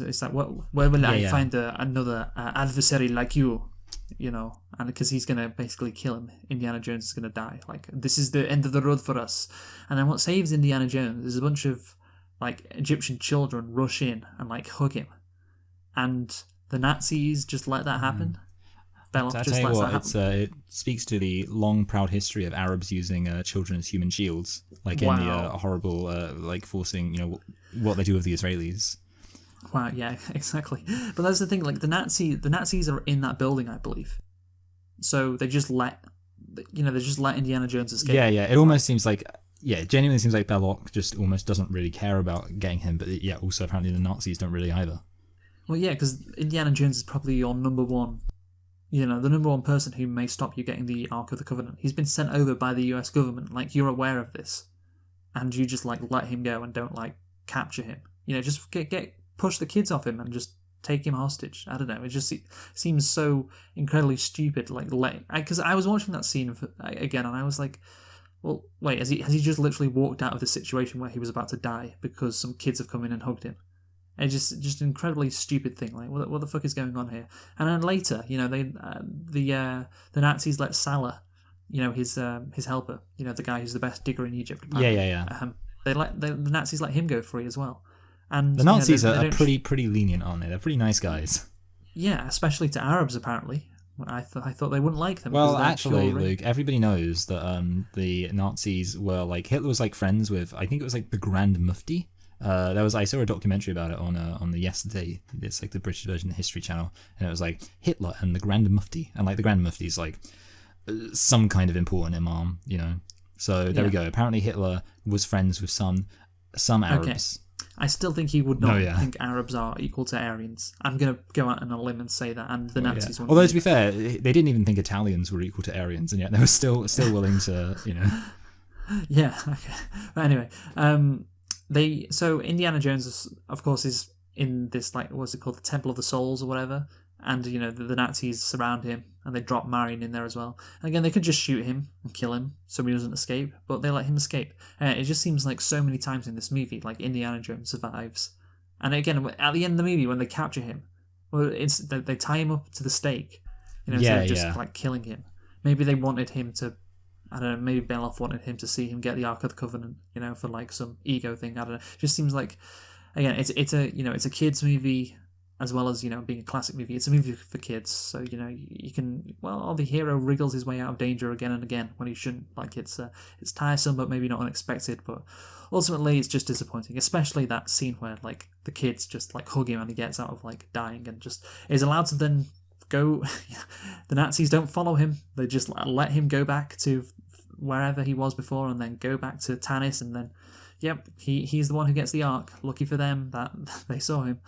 It's like, where will I find another adversary like you? And because he's going to basically kill him. Indiana Jones is going to die. Like, this is the end of the road for us. And then what saves Indiana Jones is a bunch of like Egyptian children rush in and like hug him. And the Nazis just let that happen. Beloff just lets that happen. It speaks to the long, proud history of Arabs using children as human shields. Like in the horrible, like forcing, what they do with the Israelis. Wow, yeah, exactly. But that's the thing, like the Nazis are in that building, I believe. So they just let Indiana Jones escape. Yeah. It almost seems like yeah, it genuinely seems like Belloc just almost doesn't really care about getting him, but yeah, also apparently the Nazis don't really either. Well, yeah, because Indiana Jones is probably your number one, the number one person who may stop you getting the Ark of the Covenant. He's been sent over by the US government. Like, you're aware of this, and you just, like, let him go and don't, like, capture him. Just push the kids off him and just take him hostage. I don't know. It just seems so incredibly stupid. Like, because I was watching that scene again, and I was like, well, wait, has he just literally walked out of the situation where he was about to die because some kids have come in and hugged him? And just an incredibly stupid thing. Like, what the fuck is going on here? And then later, the Nazis let Salah, his helper, the guy who's the best digger in Egypt. Apparently. Yeah. The Nazis let him go free as well. And the Nazis are pretty lenient, aren't they? They're pretty nice guys. Yeah, especially to Arabs, apparently. I thought they wouldn't like them. Well, actually, Luke, everybody knows that the Nazis were like, Hitler was like friends with, I think it was like the Grand Mufti. I saw a documentary about it on the Yesterday. It's like the British version of the History Channel, and it was like Hitler and the Grand Mufti, and like the Grand Mufti is like some kind of important imam, So there we go. Apparently Hitler was friends with some Arabs. Okay. I still think he would not think Arabs are equal to Aryans. I'm going to go out on a limb and say that, and the Nazis won't. Although, to be fair, they didn't even think Italians were equal to Aryans, and yet they were still willing to, Yeah, okay. But anyway, so Indiana Jones, of course, is in this, like, what's it called, the Temple of the Souls or whatever, and, the Nazis surround him, and they drop Marion in there as well. And again, they could just shoot him and kill him so he doesn't escape, but they let him escape. It just seems like so many times in this movie, like, Indiana Jones survives. And again, at the end of the movie, when they capture him, well, they tie him up to the stake, instead of just, like, killing him. Maybe they wanted him to, I don't know, maybe Belloc wanted him to see him get the Ark of the Covenant, for, like, some ego thing. I don't know. It just seems like, again, it's a kids movie, as well as, being a classic movie. It's a movie for kids, so, you can, the hero wriggles his way out of danger again and again when he shouldn't. Like, it's tiresome, but maybe not unexpected, but ultimately it's just disappointing, especially that scene where, like, the kids just, like, hug him and he gets out of, like, dying and just is allowed to then go. The Nazis don't follow him. They just let him go back to wherever he was before and then go back to Tanis, and then, yep, he's the one who gets the Ark. Lucky for them that they saw him.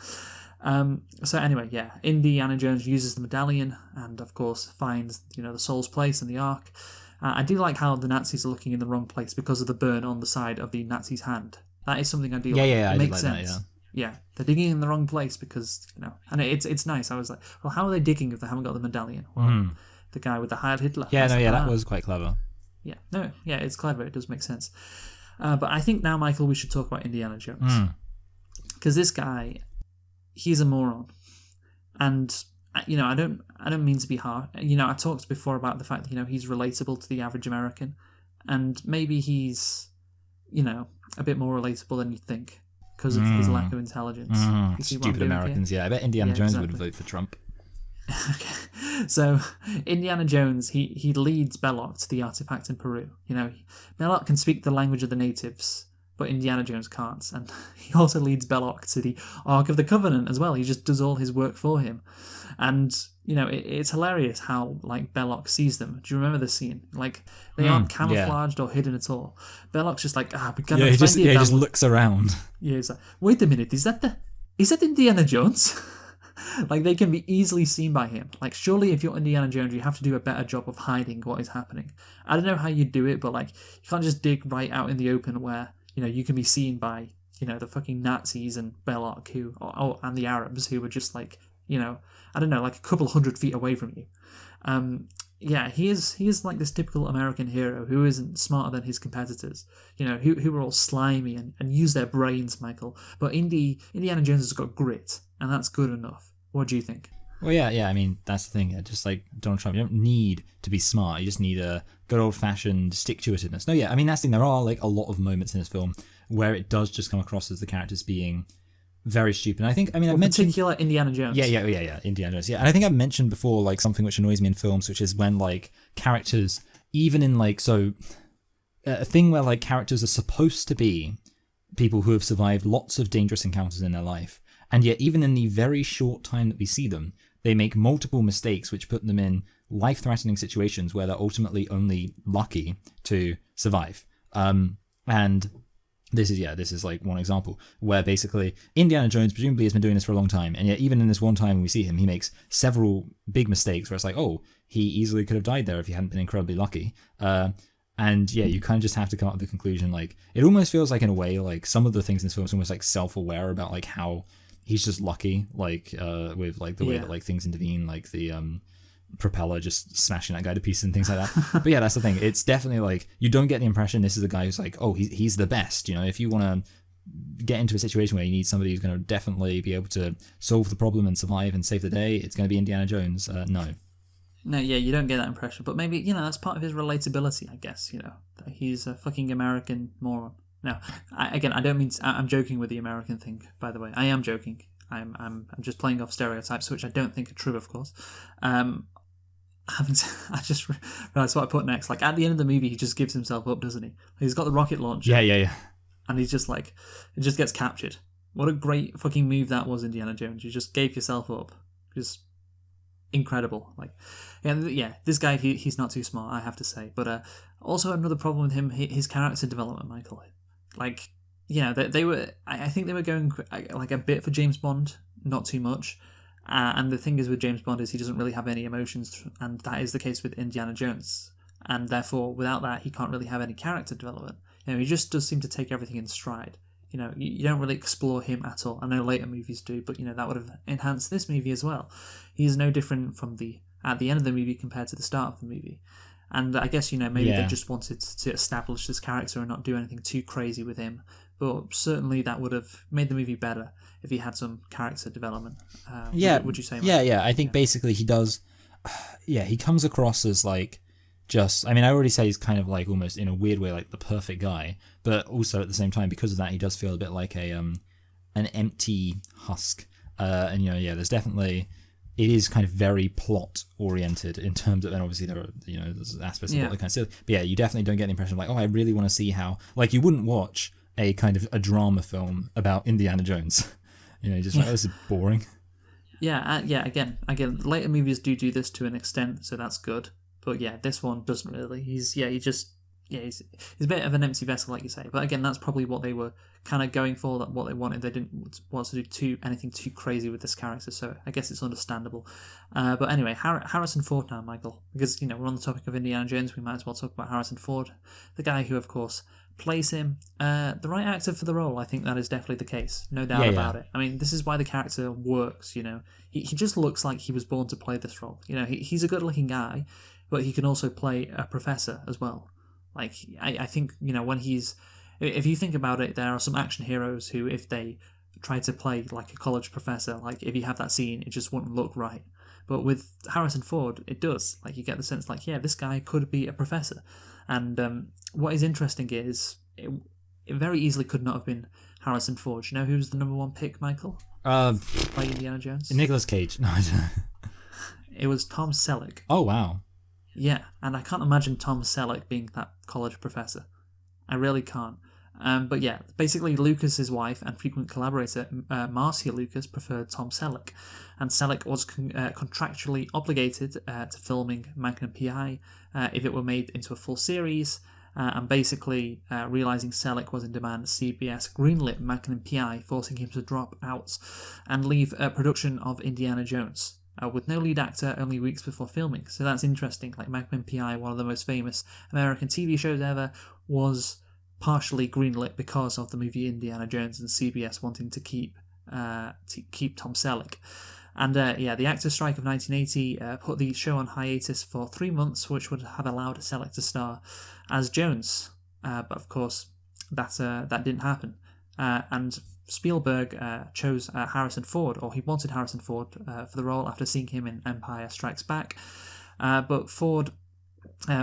So anyway, yeah, Indiana Jones uses the medallion and, of course, finds, the Soul's place in the Ark. I do like how the Nazis are looking in the wrong place because of the burn on the side of the Nazi's hand. That is something I do like. Yeah, it makes like sense. That, yeah, they're digging in the wrong place because, and it's nice. I was like, well, how are they digging if they haven't got the medallion? Well, the guy with the Heil Hitler. Yeah, that was quite clever. Yeah, it's clever. It does make sense. But I think now, Michael, we should talk about Indiana Jones. Because this guy, he's a moron. And, I don't mean to be hard. I talked before about the fact that, he's relatable to the average American. And maybe he's, a bit more relatable than you'd think because of his lack of intelligence. Stupid Americans, I bet Indiana Jones would vote for Trump. Okay, so Indiana Jones, he leads Belloc to the artifact in Peru. Belloc can speak the language of the natives, but Indiana Jones can't. And he also leads Belloc to the Ark of the Covenant as well. He just does all his work for him. And, it's hilarious how, like, Belloc sees them. Do you remember the scene? Like, they aren't camouflaged or hidden at all. Belloc's just like, we can't he just looks around. Yeah, he's like, wait a minute, is that Indiana Jones? Like, they can be easily seen by him. Like, surely if you're Indiana Jones, you have to do a better job of hiding what is happening. I don't know how you do it, but, like, you can't just dig right out in the open where, you can be seen by, the fucking Nazis and Belloc and the Arabs who were just, like, I don't know, like a couple 100 feet away from you. He is like this typical American hero who isn't smarter than his competitors, who are all slimy and use their brains, Michael. But Indiana Jones has got grit, and that's good enough. What do you think? Well, yeah, I mean, that's the thing. Just like Donald Trump, you don't need to be smart. You just need a good old-fashioned stick-to-itiveness. No, yeah, I mean, that's the thing. There are, like, a lot of moments in this film where it does just come across as the characters being very stupid. And I mentioned particular Indiana Jones. Yeah, Indiana Jones. Yeah, and I think I've mentioned before, like, something which annoys me in films, which is when, like, characters, even in, like, a thing where, like, characters are supposed to be people who have survived lots of dangerous encounters in their life, and yet even in the very short time that we see them, they make multiple mistakes which put them in life-threatening situations where they're ultimately only lucky to survive. And this is like one example where basically Indiana Jones presumably has been doing this for a long time, and yet even in this one time when we see him, he makes several big mistakes where it's like, oh, he easily could have died there if he hadn't been incredibly lucky. And yeah, you kind of just have to come up with the conclusion. Like, it almost feels like, in a way, like some of the things in this film is almost like self-aware about like how he's just lucky, like with like the way that like things intervene, like the propeller just smashing that guy to pieces and things like that. But yeah, that's the thing. It's definitely like, you don't get the impression this is a guy who's like, oh, he's the best. You know, if you want to get into a situation where you need somebody who's going to definitely be able to solve the problem and survive and save the day, it's going to be Indiana Jones. No. No, yeah, you don't get that impression. But maybe, that's part of his relatability, I guess, that he's a fucking American moron. No, I don't mean... I'm joking with the American thing, by the way. I am joking. I'm just playing off stereotypes, which I don't think are true, of course. I just realised what I put next. Like, at the end of the movie, he just gives himself up, doesn't he? He's got the rocket launcher. Yeah. And he's just like... It just gets captured. What a great fucking move that was, Indiana Jones. You just gave yourself up. Just... incredible. Like, yeah, this guy, he's not too smart, I have to say. But also another problem with him, his character development, Michael. Like, they were, I think they were going like a bit for James Bond, not too much. And the thing is with James Bond is he doesn't really have any emotions, and that is the case with Indiana Jones. And therefore, without that, he can't really have any character development. He just does seem to take everything in stride. You don't really explore him at all. I know later movies do, but that would have enhanced this movie as well. He's no different from at the end of the movie compared to the start of the movie. And I guess, maybe they just wanted to establish this character and not do anything too crazy with him. But certainly that would have made the movie better if he had some character development. Would you say? Yeah. I think basically he does. Yeah, he comes across as like, I already say he's kind of like almost in a weird way like the perfect guy, but also at the same time, because of that, he does feel a bit like an empty husk. And there's definitely, it is kind of very plot oriented in terms of, and obviously there are there's aspects of what they kind of say. But yeah, you definitely don't get the impression of like, oh, I really want to see how, like, you wouldn't watch a kind of a drama film about Indiana Jones. Just like, oh, this is boring. Yeah. Again, later movies do this to an extent, so that's good. But yeah, this one doesn't really. He's a bit of an empty vessel, like you say. But again, that's probably what they were kind of going for, that what they wanted. They didn't want to do anything too crazy with this character, so I guess it's understandable. But anyway, Harrison Ford now, Michael, because we're on the topic of Indiana Jones, we might as well talk about Harrison Ford, the guy who, of course, plays him. The right actor for the role. I think that is definitely the case, no doubt about it. I mean, this is why the character works. He just looks like he was born to play this role. He's a good-looking guy, but he can also play a professor as well. Like, I think, when if you think about it, there are some action heroes who, if they try to play like a college professor, like if you have that scene, it just wouldn't look right. But with Harrison Ford, it does. Like, you get the sense like, yeah, this guy could be a professor. And what is interesting is, it very easily could not have been Harrison Ford. Do you know who's the number one pick, Michael? To play Indiana Jones? Nicolas Cage. No, I don't know. It was Tom Selleck. Oh, wow. Yeah, and I can't imagine Tom Selleck being that college professor. I really can't. But yeah, basically Lucas's wife and frequent collaborator Marcia Lucas preferred Tom Selleck, and Selleck was contractually obligated to filming Magnum P.I. If it were made into a full series, and basically realising Selleck was in demand, CBS greenlit Magnum P.I., forcing him to drop out and leave production of Indiana Jones. With no lead actor only weeks before filming. So that's interesting. Like, Magnum P.I., one of the most famous American TV shows ever, was partially greenlit because of the movie Indiana Jones and CBS wanting to keep Tom Selleck. And the actors' strike of 1980 put the show on hiatus for 3 months, which would have allowed Selleck to star as Jones. But of course, that didn't happen. And Spielberg chose Harrison Ford, or he wanted Harrison Ford for the role after seeing him in Empire Strikes Back. But Ford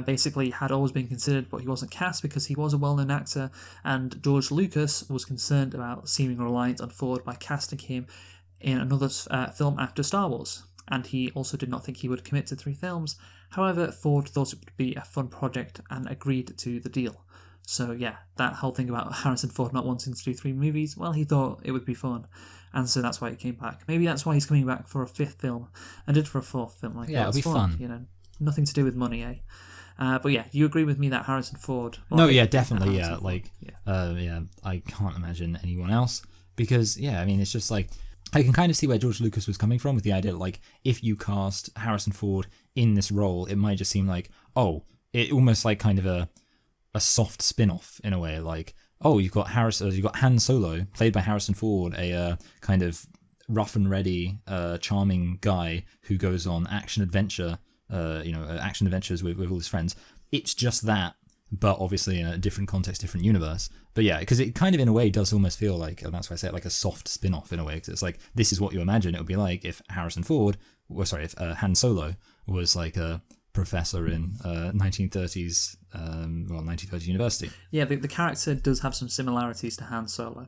basically had always been considered, but he wasn't cast because he was a well-known actor, and George Lucas was concerned about seeming reliant on Ford by casting him in another film after Star Wars. And he also did not think he would commit to 3 films. However, Ford thought it would be a fun project and agreed to the deal. So yeah, that whole thing about Harrison Ford not wanting to do 3 movies, well, he thought it would be fun, and so that's why he came back. Maybe that's why he's coming back for a 5th film, and did for a 4th film. Like, yeah, it'll be fun. Nothing to do with money, eh? But yeah, you agree with me that Harrison Ford... No, yeah, definitely, yeah. Ford, Like, yeah, I can't imagine anyone else. Because, yeah, I mean, it's just like... I can kind of see where George Lucas was coming from with the idea that, like, if you cast Harrison Ford in this role, it might just seem like, oh, it almost like kind of a soft spin-off in a way. Like, oh, you've got Han Solo, played by Harrison Ford, a kind of rough and ready, charming guy who goes on action adventures with all his friends. It's just that, but obviously in a different context, different universe. But yeah, because it kind of in a way does almost feel like, and that's why I say it, like a soft spin-off in a way, because it's like, this is what you imagine it would be like if if Han Solo was like a professor in 1930s university. Yeah, the character does have some similarities to Han Solo.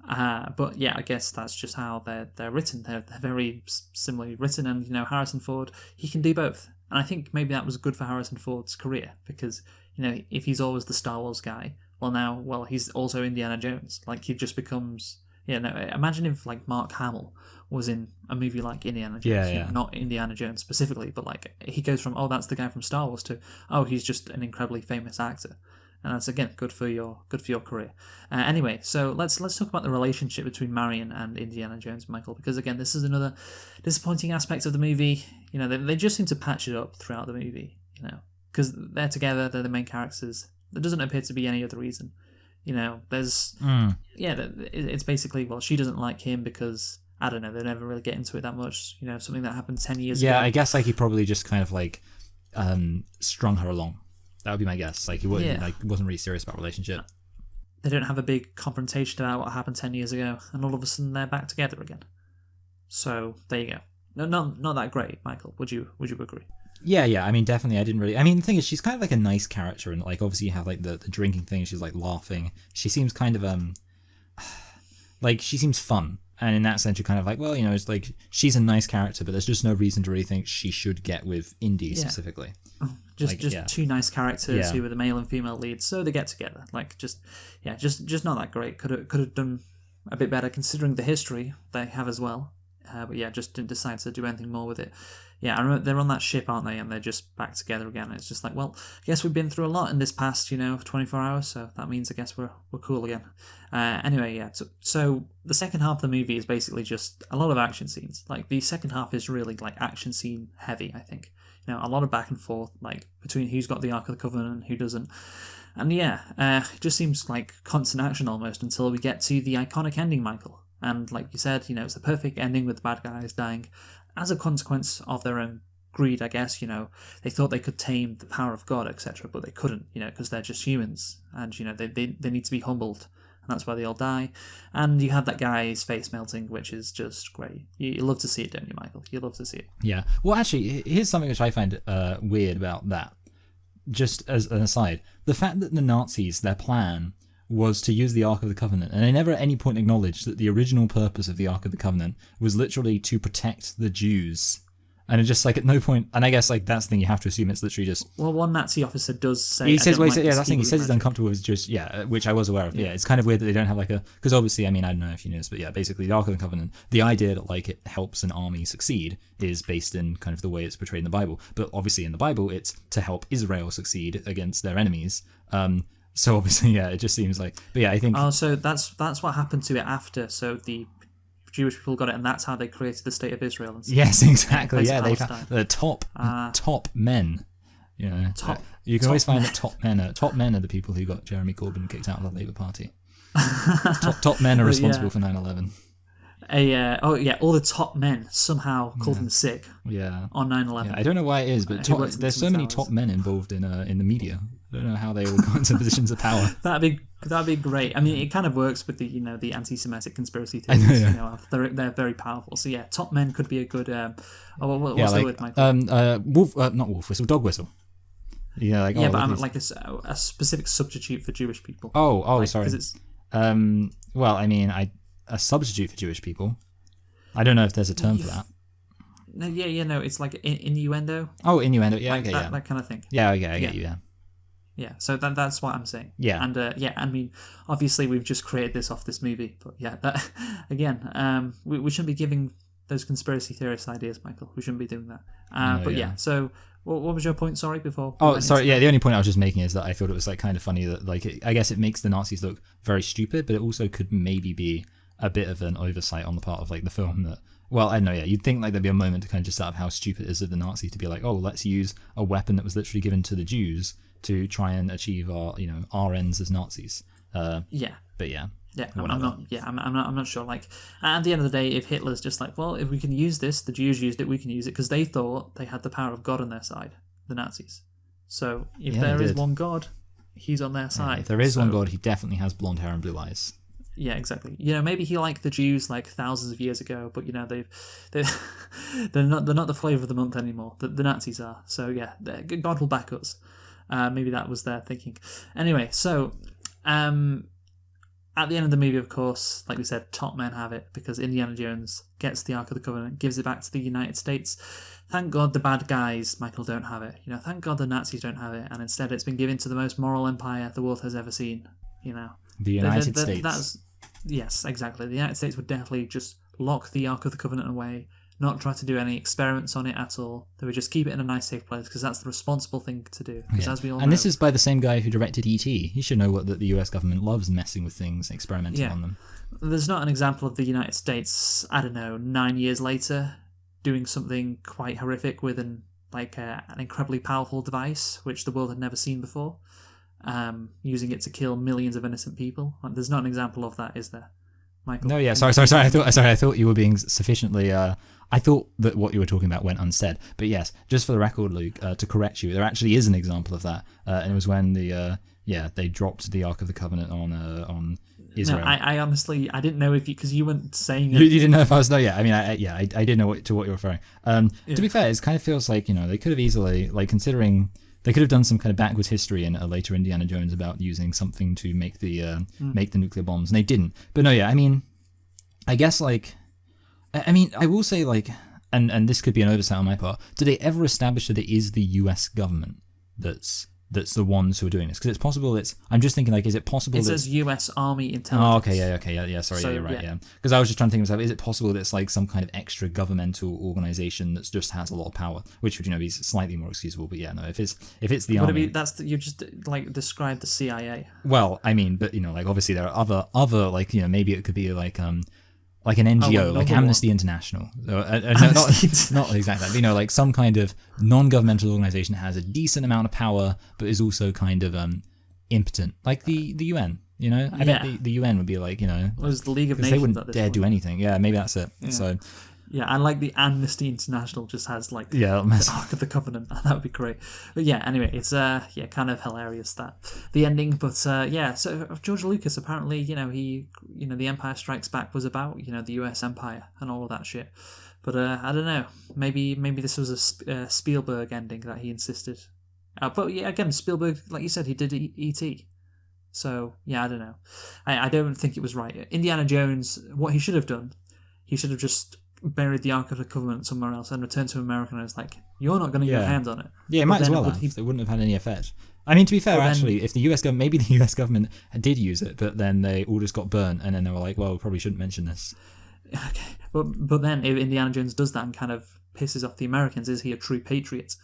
But yeah, I guess that's just how they're written. They're very similarly written, and Harrison Ford, he can do both. And I think maybe that was good for Harrison Ford's career, because if he's always the Star Wars guy, he's also Indiana Jones. Like, he just becomes... imagine if, like, Mark Hamill was in a movie like Indiana Jones. Yeah. Not Indiana Jones specifically, but, like, he goes from, oh, that's the guy from Star Wars, to, oh, he's just an incredibly famous actor. And that's, again, good for your career. Anyway, so let's talk about the relationship between Marion and Indiana Jones, Michael, because, again, this is another disappointing aspect of the movie. They just seem to patch it up throughout the movie, because they're together, they're the main characters. There doesn't appear to be any other reason. There's... it's basically, well, she doesn't like him because, I don't know, they never really get into it that much. Something that happened 10 years ago. Yeah, I guess, like, he probably just kind of, like, strung her along. That would be my guess. Like, he wasn't really serious about relationship. They don't have a big confrontation about what happened 10 years ago, and all of a sudden they're back together again. So, there you go. No, not that great, Michael. Would you agree? Yeah. I mean, definitely. The thing is, she's kind of like a nice character, and like obviously you have like the drinking thing. She's like laughing. She seems kind of like she seems fun, and in that sense, you're kind of like, well, it's like she's a nice character, but there's just no reason to really think she should get with Indy specifically. Just two nice characters who were the male and female leads, so they get together. Like, just not that great. Could have done a bit better considering the history they have as well. But yeah, just didn't decide to do anything more with it. Yeah, I remember they're on that ship, aren't they? And they're just back together again. It's just like, well, I guess we've been through a lot in this past, 24 hours, so that means I guess we're cool again. Anyway, yeah. So the second half of the movie is basically just a lot of action scenes. Like, the second half is really like action scene heavy, I think. A lot of back and forth, like between who's got the Ark of the Covenant and who doesn't. And yeah, it just seems like constant action almost until we get to the iconic ending, Michael. And like you said, it's the perfect ending with the bad guys dying as a consequence of their own greed, I guess. They thought they could tame the power of God, etc., but they couldn't, because they're just humans, and they need to be humbled, and that's why they all die. And you have that guy's face melting, which is just great. You love to see it, don't you, Michael? You love to see it. Yeah. Well, actually, here's something which I find weird about that. Just as an aside, the fact that the Nazis, their plan was to use the Ark of the Covenant, and they never at any point acknowledged that the original purpose of the Ark of the Covenant was literally to protect the Jews. And it's just like at no point, and I guess like that's the thing, you have to assume it's literally just... Well, one Nazi officer does say... He says, that's the thing, he says he's uncomfortable with just, which I was aware of. Yeah, it's kind of weird that they don't have like a... Because obviously, I mean, I don't know if you know this, but yeah, basically the Ark of the Covenant, the idea that like it helps an army succeed is based in kind of the way it's portrayed in the Bible. But obviously in the Bible, it's to help Israel succeed against their enemies. So obviously, yeah, it just seems like... But yeah, I think... Oh, so that's what happened to it after. So the Jewish people got it, and that's how they created the state of Israel. And yes, exactly. Yeah, they found the top men. You can always find that top men are the people who got Jeremy Corbyn kicked out of the Labour Party. top men are responsible for 9/11. All the top men somehow called in sick. Yeah. On 9/11. Yeah, I don't know why it is, but there's so many top men involved in the media. I don't know how they all got into positions of power. That'd be great. I mean, it kind of works with the the anti-Semitic conspiracy theories. They're very powerful. So yeah, top men could be a good. What's the word, Michael? Not wolf whistle, dog whistle. Yeah, like but I'm like a specific substitute for Jewish people. Sorry. It's, well, I mean, a substitute for Jewish people. I don't know if there's a term for that. No, it's like innuendo. Oh, innuendo. Yeah, like that kind of thing. Yeah, okay, I get you. Yeah. Yeah, so that's what I'm saying. Yeah. And I mean, obviously we've just created this off this movie, but yeah, that again, we shouldn't be giving those conspiracy theorist ideas, Michael. We shouldn't be doing that. No, But yeah. so what was your point? Sorry, before. Oh, sorry. Yeah, the only point I was just making is that I thought it was like kind of funny that like I guess it makes the Nazis look very stupid, but it also could maybe be a bit of an oversight on the part of like the film that. Well, I don't know. Yeah, you'd think like there'd be a moment to kind of just out of how stupid it is of the Nazis to be like, oh, let's use a weapon that was literally given to the Jews to try and achieve our ends as Nazis. Yeah. But yeah. Yeah, I'm not sure. Like, at the end of the day, if Hitler's just like, well, if we can use this, the Jews used it, we can use it, because they thought they had the power of God on their side, the Nazis. So if there is one God, he's on their side. If there is one God, he definitely has blonde hair and blue eyes. Yeah, exactly. Maybe he liked the Jews like thousands of years ago, but they're not the flavour of the month anymore. The Nazis are. So yeah, God will back us. Maybe that was their thinking. Anyway, so at the end of the movie, of course, like we said, top men have it because Indiana Jones gets the Ark of the Covenant, gives it back to the United States. Thank God the bad guys, Michael, don't have it. Thank God the Nazis don't have it, and instead it's been given to the most moral empire the world has ever seen. The United States. Yes, exactly. The United States would definitely just lock the Ark of the Covenant away, not try to do any experiments on it at all. They would just keep it in a nice, safe place because that's the responsible thing to do. Because as we all know, this is by the same guy who directed E.T. He should know that the US government loves messing with things, experimenting on them. There's not an example of the United States, I don't know, 9 years later, doing something quite horrific with an incredibly powerful device, which the world had never seen before. Using it to kill millions of innocent people. There's not an example of that, is there, Michael? No, yeah, sorry. I thought you were being sufficiently. I thought that what you were talking about went unsaid. But yes, just for the record, Luke, to correct you, there actually is an example of that, and it was when they dropped the Ark of the Covenant on Israel. No, I honestly I didn't know if because you weren't saying it. You didn't know if I was. No, yeah. I mean, I did know to what you're referring. To be fair, it kind of feels like they could have easily considering. They could have done some kind of backwards history in a later Indiana Jones about using something to make the nuclear bombs, and they didn't. But no, yeah, I mean, I guess I will say and this could be an oversight on my part. Did they ever establish that it is the U.S. government that's the ones who are doing this? Because it's possible. I'm just thinking is it possible? It says U.S. Army Intelligence. Oh, okay, yeah. Sorry, you're right. Yeah, because I was just trying to think of myself. Is it possible that it's some kind of extra governmental organization that just has a lot of power, which would be slightly more excusable? But yeah, no. If it's the army, you just described the CIA. Well, I mean, but obviously there are other maybe it could be like an NGO, like Amnesty International. So, not exactly that, but, some kind of non-governmental organization has a decent amount of power, but is also kind of impotent, like the UN. I bet the UN would be it was the League of Nations. They wouldn't dare do anything. Yeah, maybe that's it. Yeah. So. Yeah, and the Amnesty International just has the Ark of the Covenant. That would be great. But yeah, anyway, it's kind of hilarious that the ending. But so George Lucas apparently, he the Empire Strikes Back was about the US Empire and all of that shit. But I don't know. Maybe this was a Spielberg ending that he insisted. But yeah, again, Spielberg, like you said, he did E.T. So yeah, I don't know. I don't think it was right. Indiana Jones, what he should have done, he should have just buried the Ark of the Covenant somewhere else and returned to America, and it's you're not going to get your hands on it. Yeah, it might as well have. It wouldn't have had any effect. I mean, to be fair, actually, if the US government, maybe the US government did use it, but then they all just got burnt, and then they were like, well, we probably shouldn't mention this. Okay, but then if Indiana Jones does that and kind of pisses off the Americans, is he a true patriot?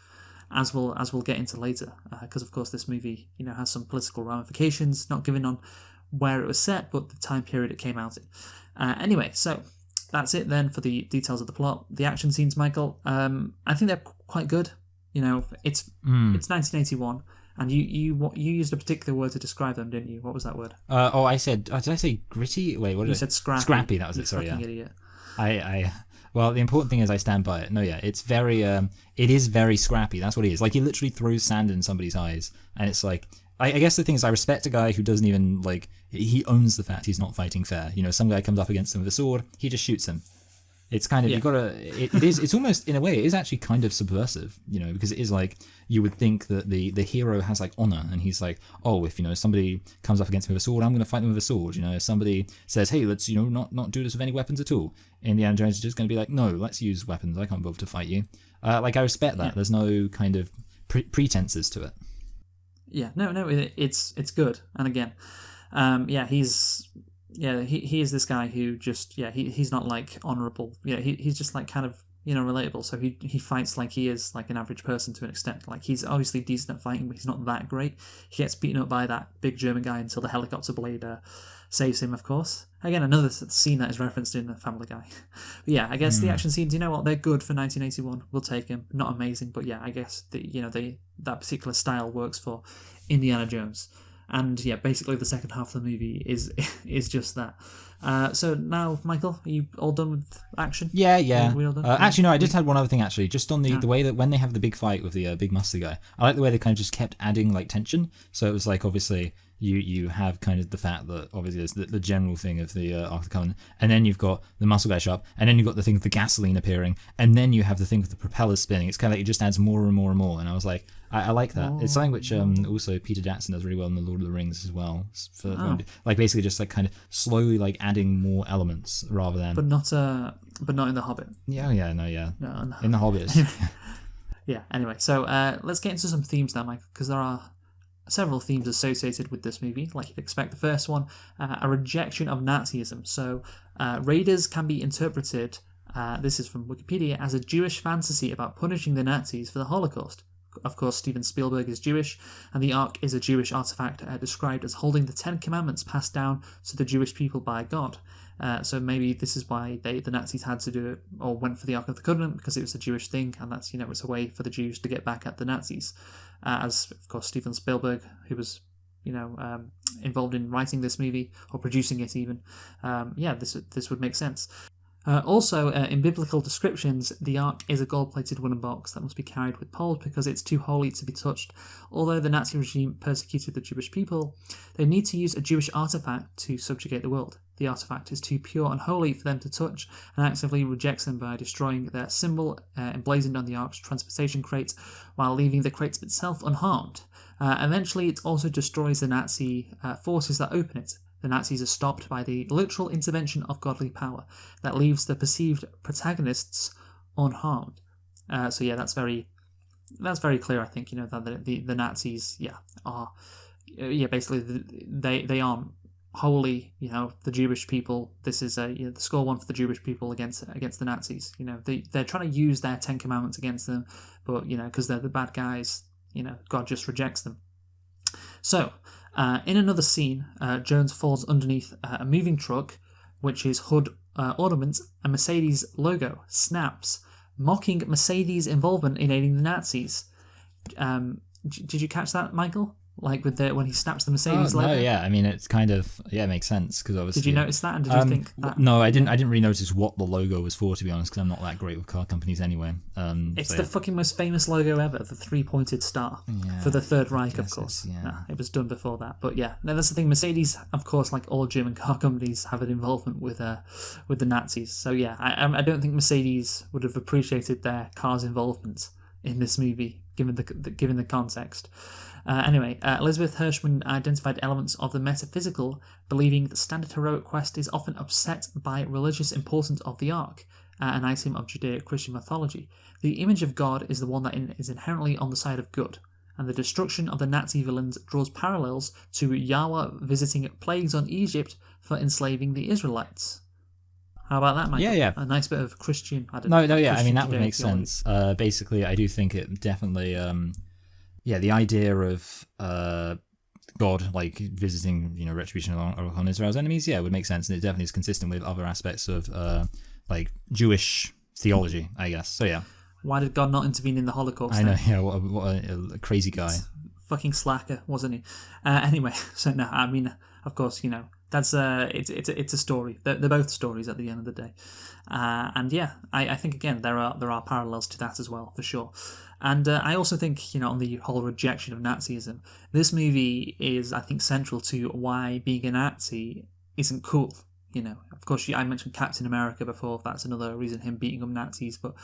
As we'll get into later, because of course this movie, has some political ramifications, not given on where it was set, but the time period it came out in. Anyway, so that's it then for the details of the plot. The action scenes, Michael, I think they're quite good. It's 1981, and you used a particular word to describe them, didn't you? What was that word? I said, did I say gritty? Wait, what did you said? Scrappy. Scrappy, that was it. Sorry, yeah. Idiot. Well, the important thing is I stand by it. No, yeah, it's very, it is very scrappy. That's what it is. He literally throws sand in somebody's eyes, and it's I guess the thing is I respect a guy who doesn't even, he owns the fact he's not fighting fair. Some guy comes up against him with a sword, he just shoots him. It's kind of, you gotta, it's almost, in a way, it is actually kind of subversive, because it is you would think that the hero has honor, and he's oh, if, somebody comes up against me with a sword, I'm going to fight them with a sword. If somebody says, hey, let's, not do this with any weapons at all, Indiana Jones is just going to be no, let's use weapons, I can't bother to fight you. I respect that. Yeah. There's no kind of pretenses to it. Yeah, no, it's good. And again, he's yeah, he is this guy who just he's not like honorable. Yeah, he's just like kind of relatable. So he fights like he is like an average person to an extent. Like he's obviously decent at fighting, but he's not that great. He gets beaten up by that big German guy until the helicopter blade saves him. Of course, again another scene that is referenced in Family Guy. But yeah, I guess the action scenes. You know what? They're good for 1981. We'll take them. Not amazing, but yeah, I guess that particular style works for Indiana Jones. And yeah, basically the second half of the movie is just that. So now, Michael, are you all done with action? Yeah. We all done? Actually, no, I just had one other thing, actually. Just on the way that when they have the big fight with the big muscly guy, I like the way they kind of just kept adding like tension. So it was like, obviously, you have kind of the fact that obviously there's the general thing of the Ark of the Covenant, and then you've got the muscle guy show up, and then you've got the thing with the gasoline appearing, and then you have the thing with the propellers spinning. It's kind of like it just adds more and more and more. And I was like, I like that. It's something which also Peter Jackson does really well in the Lord of the Rings as well. Like basically just like kind of slowly like adding more elements rather than. But not in the Hobbit. No, in the Hobbit. Yeah. Anyway, so let's get into some themes now, Michael, because there are several themes associated with this movie. Like you'd expect, the first one, a rejection of Nazism. So Raiders can be interpreted. This is from Wikipedia as a Jewish fantasy about punishing the Nazis for the Holocaust. Of course, Steven Spielberg is Jewish, and the Ark is a Jewish artifact described as holding the Ten Commandments passed down to the Jewish people by God. So maybe this is why the Nazis had to do it, or went for the Ark of the Covenant, because it was a Jewish thing, and that's it's a way for the Jews to get back at the Nazis. As of course Steven Spielberg, who was involved in writing this movie or producing it even, this would make sense. Also, in biblical descriptions, the Ark is a gold-plated wooden box that must be carried with poles because it's too holy to be touched. Although the Nazi regime persecuted the Jewish people, they need to use a Jewish artifact to subjugate the world. The artifact is too pure and holy for them to touch, and actively rejects them by destroying their symbol emblazoned on the Ark's transportation crate, while leaving the crate itself unharmed. Eventually, it also destroys the Nazi forces that open it. The Nazis are stopped by the literal intervention of godly power that leaves the perceived protagonists unharmed. So yeah, that's very clear. I think that the Nazis are basically they aren't wholly the Jewish people. This is the score one for the Jewish people against the Nazis. They're trying to use their Ten Commandments against them, but because they're the bad guys, God just rejects them. So. In another scene, Jones falls underneath a moving truck, which is hood ornament, a Mercedes logo snaps, mocking Mercedes' involvement in aiding the Nazis. Did you catch that, Michael? Like when he snaps the Mercedes logo? No, yeah. I mean, it's kind of it makes sense because obviously. Did you notice that? And did you think that? No, I didn't. I didn't really notice what the logo was for, to be honest, because I'm not that great with car companies anyway. It's the fucking most famous logo ever, the three-pointed star for the Third Reich, of course. It was done before that, but yeah. Now that's the thing. Mercedes, of course, like all German car companies, have an involvement with the Nazis. So yeah, I don't think Mercedes would have appreciated their car's involvement in this movie, given the context. Anyway, Elizabeth Hirschman identified elements of the metaphysical, believing the standard heroic quest is often upset by religious importance of the Ark, an item of Judeo-Christian mythology. The image of God is the one that is inherently on the side of good, and the destruction of the Nazi villains draws parallels to Yahweh visiting plagues on Egypt for enslaving the Israelites. How about that, Michael? Yeah. A nice bit of Christian. I mean, that would make sense. Basically, I do think it definitely. The idea of God like visiting, retribution on Israel's enemies, would make sense, and it definitely is consistent with other aspects of like Jewish theology, I guess. So yeah. Why did God not intervene in the Holocaust? I know, yeah. What a crazy guy. Fucking slacker, wasn't he? Anyway, so no, I mean, of course, that's it's a story. They're both stories at the end of the day, and yeah, I think again there are parallels to that as well for sure. And I also think, on the whole rejection of Nazism, this movie is, I think, central to why being a Nazi isn't cool. Of course, I mentioned Captain America before. That's another reason, him beating up Nazis. But,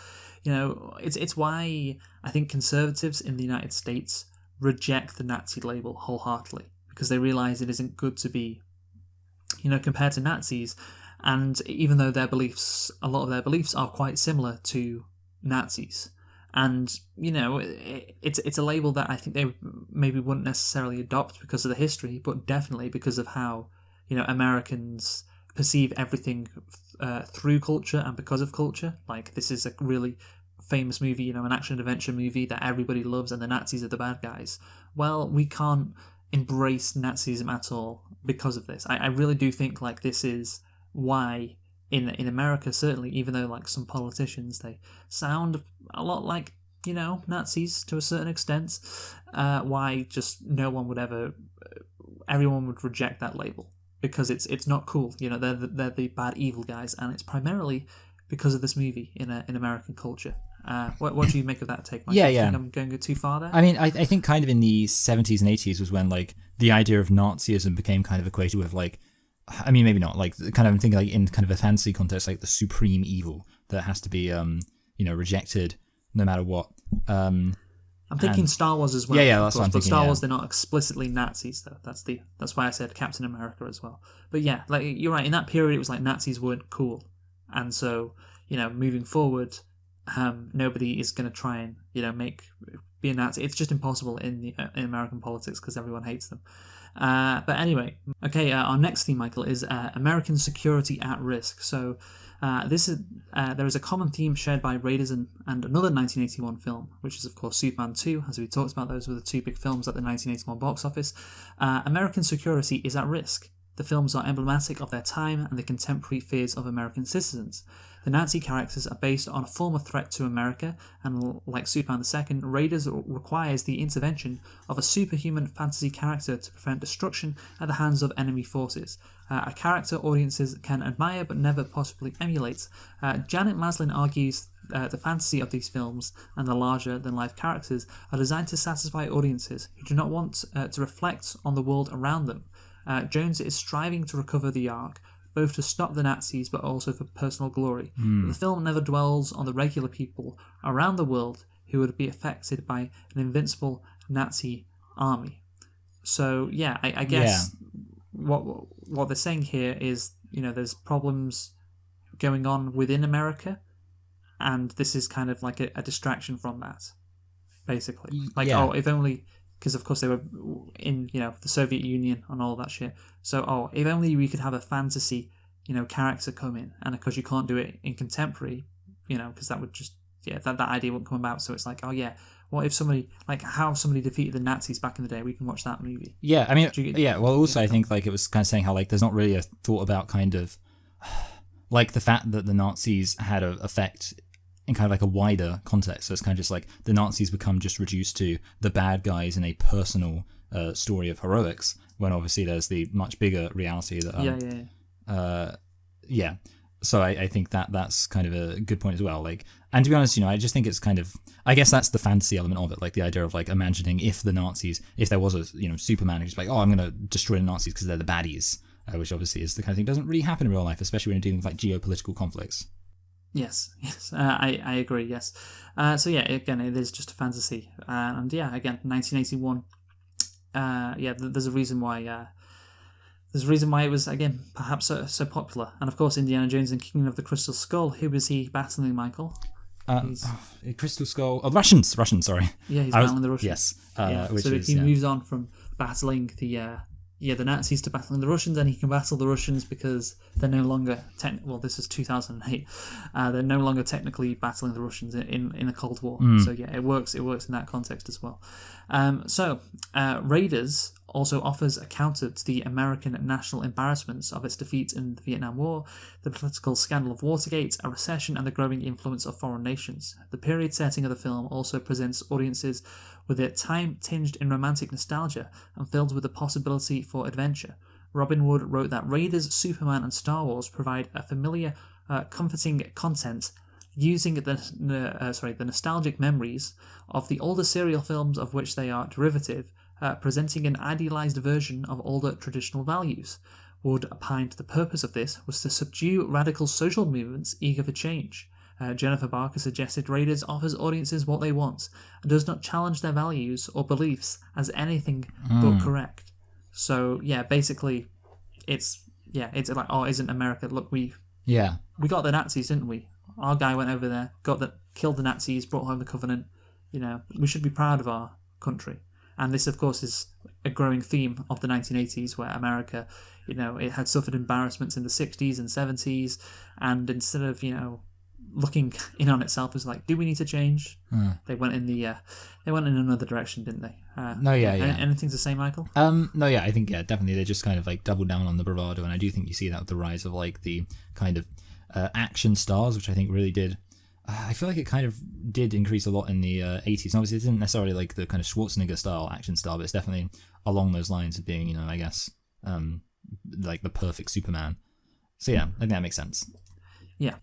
it's why I think conservatives in the United States reject the Nazi label wholeheartedly, because they realise it isn't good to be, compared to Nazis. And even though a lot of their beliefs are quite similar to Nazis. And, it's a label that I think they maybe wouldn't necessarily adopt because of the history, but definitely because of how, Americans perceive everything through culture and because of culture. Like, this is a really famous movie, an action-adventure movie that everybody loves, and the Nazis are the bad guys. Well, we can't embrace Nazism at all because of this. I really do think, like, this is why in America, certainly, even though, like, some politicians, they sound a lot like, Nazis to a certain extent, why just no one would ever, everyone would reject that label, because it's not cool. They're the bad evil guys, and it's primarily because of this movie in American culture. What do you make of that take, Mike? Yeah, Do you yeah. think I'm going too far there? I mean, I think kind of in the 70s and 80s was when, like, the idea of Nazism became kind of equated with, like, I mean, maybe not, like, kind of, I'm thinking, like, in kind of a fantasy context, like the supreme evil that has to be, rejected no matter what. I'm thinking Star Wars as well. Yeah, that's what I'm but thinking, Star yeah. Wars, they're not explicitly Nazis, though. That's why I said Captain America as well. But yeah, like, you're right. In that period, it was like Nazis weren't cool, and so moving forward, nobody is going to try and be a Nazi. It's just impossible in American politics because everyone hates them. But anyway, okay. Our next theme, Michael, is American security at risk. So there is a common theme shared by Raiders and another 1981 film, which is of course Superman 2. As we talked about, those were the two big films at the 1981 box office. American security is at risk. The films are emblematic of their time and the contemporary fears of American citizens. The Nazi characters are based on a former threat to America, and like Superman II, Raiders requires the intervention of a superhuman fantasy character to prevent destruction at the hands of enemy forces. A character audiences can admire but never possibly emulate. Janet Maslin argues the fantasy of these films and the larger-than-life characters are designed to satisfy audiences who do not want to reflect on the world around them. Jones is striving to recover the Ark, both to stop the Nazis but also for personal glory. But the film never dwells on the regular people around the world who would be affected by an invincible Nazi army. So yeah, I guess what they're saying here is, there's problems going on within America, and this is kind of like a distraction from that, basically. Like, if only... Because, of course, they were in, the Soviet Union and all that shit. So, if only we could have a fantasy, character come in. And, of course, you can't do it in contemporary, because that would just, that idea wouldn't come about. So it's like, what if somebody, like, how somebody defeated the Nazis back in the day? We can watch that movie. Yeah, I mean, well, also, I think, like, it was kind of saying how, like, there's not really a thought about kind of, like, the fact that the Nazis had an effect in kind of like a wider context. So it's kind of just like the Nazis become just reduced to the bad guys in a personal story of heroics, when obviously there's the much bigger reality that so I think that's kind of a good point as well. Like, and to be honest, I just think it's kind of, I guess that's the fantasy element of it, like the idea of like imagining if there was a Superman who's like, I'm gonna destroy the Nazis because they're the baddies, which obviously is the kind of thing that doesn't really happen in real life, especially when you're dealing with like geopolitical conflicts. Yes, I agree, yes. So yeah, again, it is just a fantasy. And yeah, again, 1981, there's a reason why it was, again, perhaps so popular. And of course, Indiana Jones and Kingdom of the Crystal Skull, who was he battling, Michael? Crystal Skull... Oh, Russians, sorry. Yeah, he's battling the Russians. Yes. So he moves on from battling the Nazis to battling the Russians, and he can battle the Russians because they're no longer this is 2008. They're no longer technically battling the Russians in the Cold War. So yeah, it works in that context as well. Raiders also offers a counter to the American national embarrassments of its defeat in the Vietnam War, the political scandal of Watergate, a recession, and the growing influence of foreign nations. The period setting of the film also presents audiences with a time tinged in romantic nostalgia and filled with the possibility for adventure. Robin Wood wrote that Raiders, Superman, and Star Wars provide a familiar, comforting content using the nostalgic memories of the older serial films of which they are derivative, presenting an idealized version of older traditional values. Wood opined the purpose of this was to subdue radical social movements eager for change. Jennifer Barker suggested Raiders offers audiences what they want and does not challenge their values or beliefs as anything but correct. So yeah, basically, it's like, isn't America? Look, we got the Nazis, didn't we? Our guy went over there, killed the Nazis, brought home the Covenant. We should be proud of our country. And this, of course, is a growing theme of the 1980s, where America, it had suffered embarrassments in the 60s and 70s, and instead of, looking in on itself as like, do we need to change? They went in another direction, didn't they? No, yeah. Anything to say, Michael? No, yeah, I think, definitely they just kind of like doubled down on the bravado, and I do think you see that with the rise of like the kind of action stars, which I think really did. I feel like it kind of did increase a lot in the 80s. And obviously, it isn't necessarily like the kind of Schwarzenegger style action star, but it's definitely along those lines of being, I guess, like the perfect Superman. So yeah, I think that makes sense.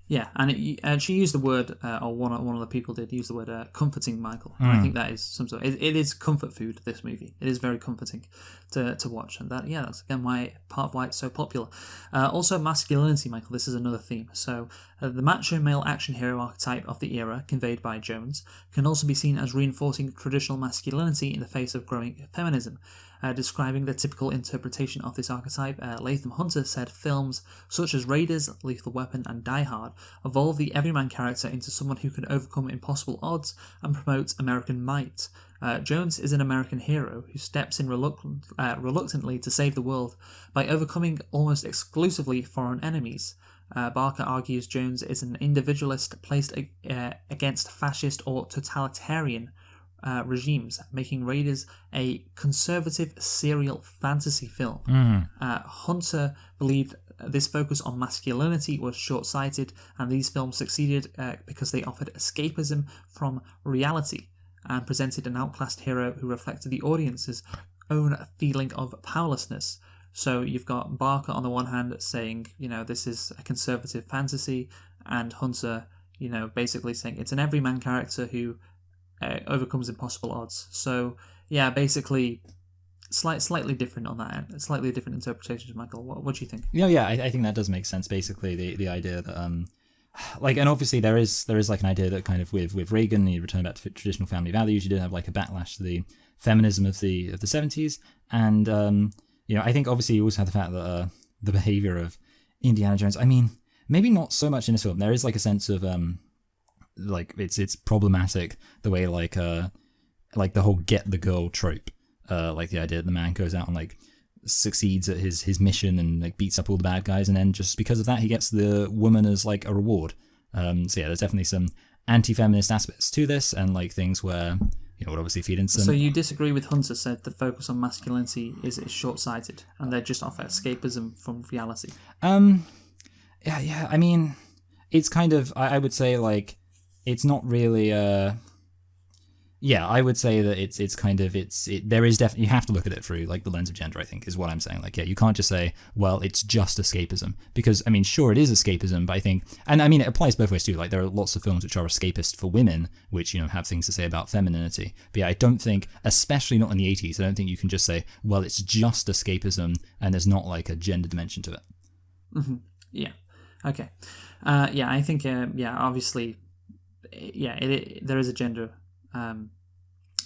Yeah, and she used the word, or one of the people did use the word comforting, Michael. And I think that is some sort. It is comfort food. This movie, it is very comforting to watch, and that's again part of why it's so popular. Also, masculinity, Michael. This is another theme. So, the macho male action hero archetype of the era, conveyed by Jones, can also be seen as reinforcing traditional masculinity in the face of growing feminism. Describing the typical interpretation of this archetype, Latham Hunter said films such as Raiders, Lethal Weapon, and Die Hard evolve the everyman character into someone who can overcome impossible odds and promote American might. Jones is an American hero who steps in reluctantly to save the world by overcoming almost exclusively foreign enemies. Barker argues Jones is an individualist placed against fascist or totalitarian regimes, making Raiders a conservative serial fantasy film. Hunter believed this focus on masculinity was short-sighted, and these films succeeded because they offered escapism from reality and presented an outclassed hero who reflected the audience's own feeling of powerlessness. So you've got Barker on the one hand saying, this is a conservative fantasy, and Hunter, basically saying it's an everyman character who overcomes impossible odds. So yeah, basically slightly different on that end. Slightly different interpretations, Michael. What do you think? I think that does make sense. Basically, the idea that and obviously there is like an idea that kind of with Reagan, you return back to traditional family values. You did have like a backlash to the feminism of the 70s, and I think obviously you also have the fact that the behavior of Indiana Jones. I mean, maybe not so much in this film. There is like a sense of like it's problematic the way like the whole get the girl trope, like the idea that the man goes out and like succeeds at his mission and like beats up all the bad guys, and then just because of that he gets the woman as like a reward. So yeah, there's definitely some anti-feminist aspects to this, and like things where would obviously feed in some. So you disagree with Hunter said the focus on masculinity is short-sighted and they just offer escapism from reality? Yeah, I mean, it's kind of, I would say like it's not really I would say that it's kind of there is definitely, you have to look at it through like the lens of gender, I think is what I'm saying. Like, yeah, you can't just say, well, it's just escapism, because I mean, sure, it is escapism, but I think, and I mean, it applies both ways too. Like, there are lots of films which are escapist for women, which have things to say about femininity. But yeah, I don't think, especially not in the 80s, I don't think you can just say, well, it's just escapism and there's not like a gender dimension to it. Mm-hmm. Yeah. Okay. I think obviously, there is a gender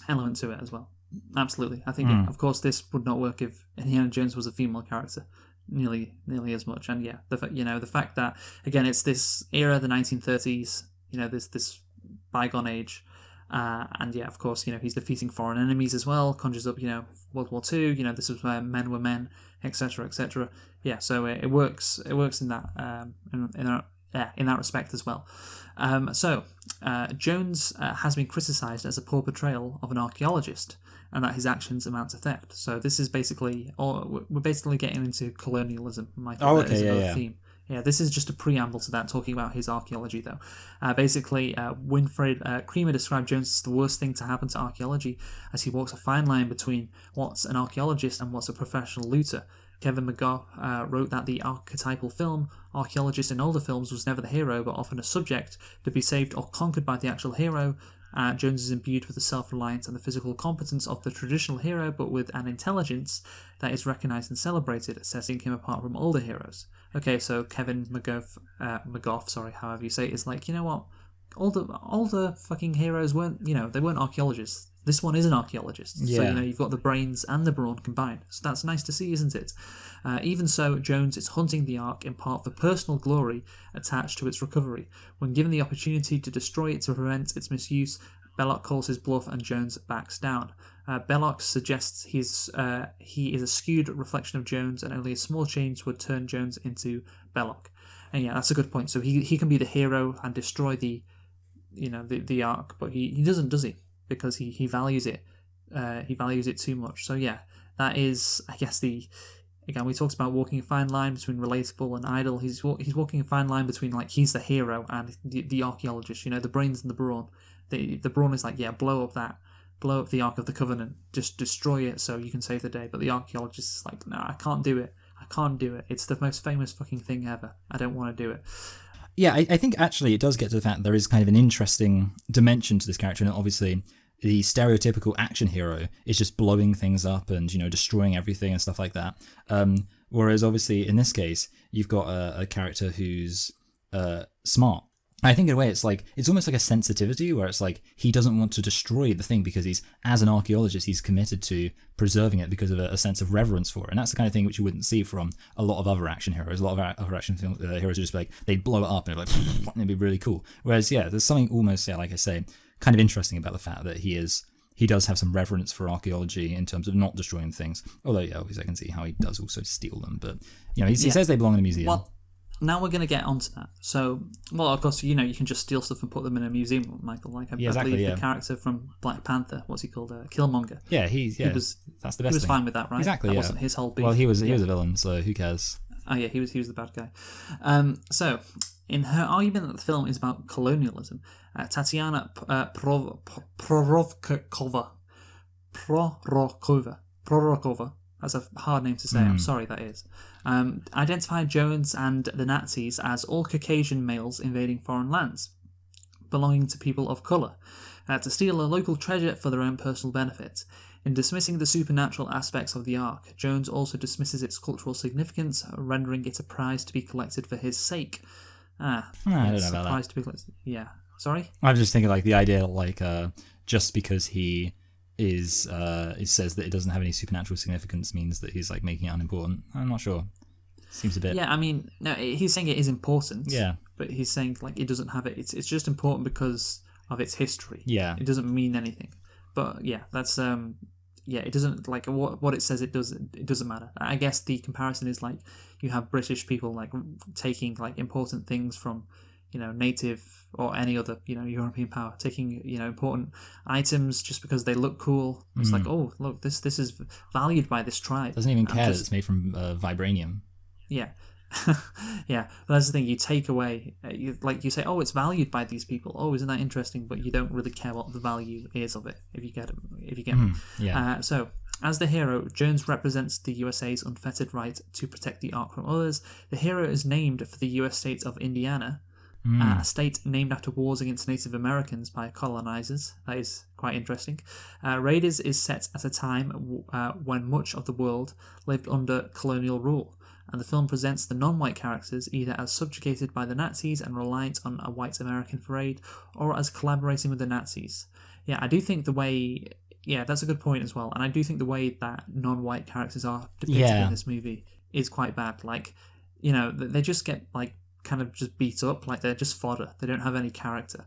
element to it as well. Absolutely. I think, of course, this would not work if Indiana Jones was a female character nearly as much. And yeah, the fact that, again, it's this era, the 1930s, this bygone age, and yeah, of course, he's defeating foreign enemies as well, conjures up, World War II, this is where men were men, etc., etc. Yeah, so it works in that in that respect as well. Jones has been criticised as a poor portrayal of an archaeologist, and that his actions amount to theft. So this is basically, we're basically getting into colonialism. Oh, okay, theme. Yeah, this is just a preamble to that, talking about his archaeology, though. Basically, Winfried Creamer described Jones as the worst thing to happen to archaeology, as he walks a fine line between what's an archaeologist and what's a professional looter. Kevin McGough wrote that the archetypal film archaeologist in older films was never the hero, but often a subject to be saved or conquered by the actual hero. Jones is imbued with the self-reliance and the physical competence of the traditional hero, but with an intelligence that is recognised and celebrated, setting him apart from older heroes. Okay, so Kevin McGough, however you say it, is like, you know what? Older fucking heroes weren't, they weren't archaeologists. This one is an archaeologist. Yeah. So, you've got the brains and the brawn combined. So that's nice to see, isn't it? Even so, Jones is hunting the Ark in part for personal glory attached to its recovery. When given the opportunity to destroy it to prevent its misuse, Belloc calls his bluff and Jones backs down. Belloc suggests he is a skewed reflection of Jones, and only a small change would turn Jones into Belloc. And yeah, that's a good point. So he can be the hero and destroy the arc, but he doesn't, does he? Because he values it. He values it too much. So yeah, that is, I guess, again, we talked about walking a fine line between relatable and idle. He's walking a fine line between, like, he's the hero and the archaeologist. The brains and the brawn. The brawn is like, yeah, blow up the Ark of the Covenant, just destroy it so you can save the day. But the archaeologist is like, no, I can't do it. It's the most famous fucking thing ever. I don't want to do it. Yeah, I think actually it does get to the fact that there is kind of an interesting dimension to this character, and obviously the stereotypical action hero is just blowing things up and destroying everything and stuff like that. Whereas obviously in this case you've got a character who's smart. I think in a way it's almost like a sensitivity where it's like he doesn't want to destroy the thing because as an archaeologist, he's committed to preserving it because of a sense of reverence for it. And that's the kind of thing which you wouldn't see from a lot of other action heroes. A lot of other action heroes are just like, they'd blow it up and it'd be really cool. Whereas, yeah, there's something almost, like I say, kind of interesting about the fact that he does have some reverence for archaeology in terms of not destroying things. Although, yeah, obviously I can see how he does also steal them. But, he says they belong in a museum. Well, now we're going to get onto that. So, well, of course, you can just steal stuff and put them in a museum, Michael. Like, I believe the character from Black Panther, what's he called? Killmonger. Yeah, that's the best thing. He was fine with that, right? Exactly, that wasn't his whole beef. Well, he was a villain, so who cares? Oh, yeah, he was the bad guy. So, in her argument that the film is about colonialism, Tatiana Prorokova, that's a hard name to say, I'm sorry, that is, identified Jones and the Nazis as all Caucasian males invading foreign lands, belonging to people of colour, to steal a local treasure for their own personal benefit. In dismissing the supernatural aspects of the Ark, Jones also dismisses its cultural significance, rendering it a prize to be collected for his sake. I don't know about that. To be collected. Yeah. Sorry? I was just thinking the idea just because he is it says that it doesn't have any supernatural significance means that he's making it unimportant. I'm not sure. Seems a bit. Yeah, I mean, no, he's saying it is important. Yeah. But he's saying it doesn't have it. It's just important because of its history. Yeah. It doesn't mean anything. But yeah, that's it doesn't what it says. It doesn't matter. I guess the comparison is you have British people taking important things from native or any other European power, taking important items just because they look cool. It's oh look, this is valued by this tribe. Doesn't even care that it's made from vibranium. Yeah. Yeah, but that's the thing. You take away, you say, oh, it's valued by these people. Oh, isn't that interesting? But you don't really care what the value is of it. If you get me. Yeah. So, as the hero, Jones represents the USA's unfettered right to protect the Ark from others. The hero is named for the U.S. state of Indiana, a state named after wars against Native Americans by colonizers. That is quite interesting. Raiders is set at a time when much of the world lived under colonial rule, and the film presents the non-white characters either as subjugated by the Nazis and reliant on a white American for aid, or as collaborating with the Nazis. Yeah, I do think the way... Yeah, that's a good point as well. And I do think the way that non-white characters are depicted in this movie is quite bad. They just get, kind of just beat up. They're just fodder. They don't have any character.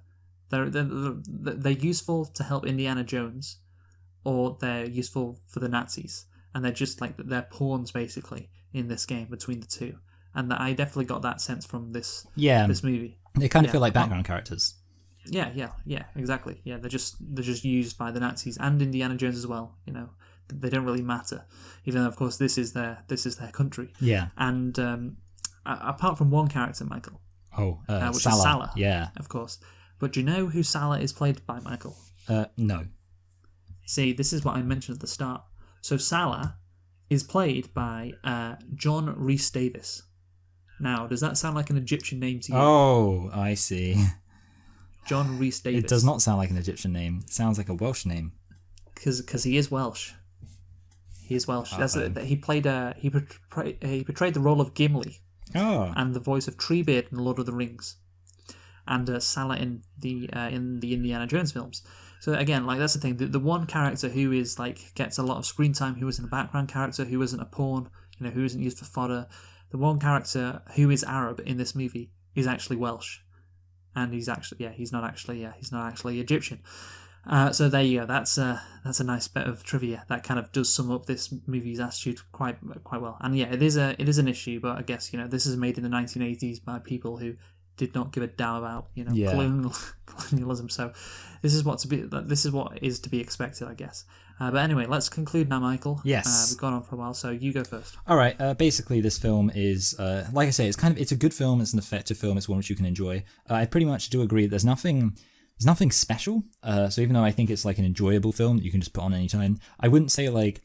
They're useful to help Indiana Jones, or they're useful for the Nazis. And they're just, they're pawns, basically, in this game between the two. And I definitely got that sense from this movie. They kind of feel like background characters. Yeah, exactly. Yeah, they're just used by the Nazis and Indiana Jones as well. They don't really matter, even though of course this is their country. Yeah. And apart from one character, Michael. Which Salah. is Salah. Yeah. Of course. But do you know who Salah is played by, Michael? No. See, this is what I mentioned at the start. So Salah is played by John Rhys Davis. Now, does that sound like an Egyptian name to you? Oh, I see. John Rhys Davis. It does not sound like an Egyptian name. It sounds like a Welsh name. Because he is Welsh. He is Welsh. He portrayed the role of Gimli. Oh. And the voice of Treebeard in Lord of the Rings. And Salah in the Indiana Jones films. So again, that's the thing. The one character who is gets a lot of screen time, who isn't a background character, who isn't a pawn, who isn't used for fodder. The one character who is Arab in this movie is actually Welsh. And he's not actually Egyptian. So there you go. That's a nice bit of trivia that kind of does sum up this movie's attitude quite well. And yeah, it is an issue, but I guess this is made in the 1980s by people who did not give a damn about Yeah. colonialism. So this is what is to be expected, I guess. But anyway, let's conclude now, Michael. Yes. We've gone on for a while, so you go first. All right. Basically, this film is, like I say, it's a good film. It's an effective film. It's one which you can enjoy. I pretty much do agree. There's nothing special. So even though I think it's like an enjoyable film that you can just put on any time, I wouldn't say like.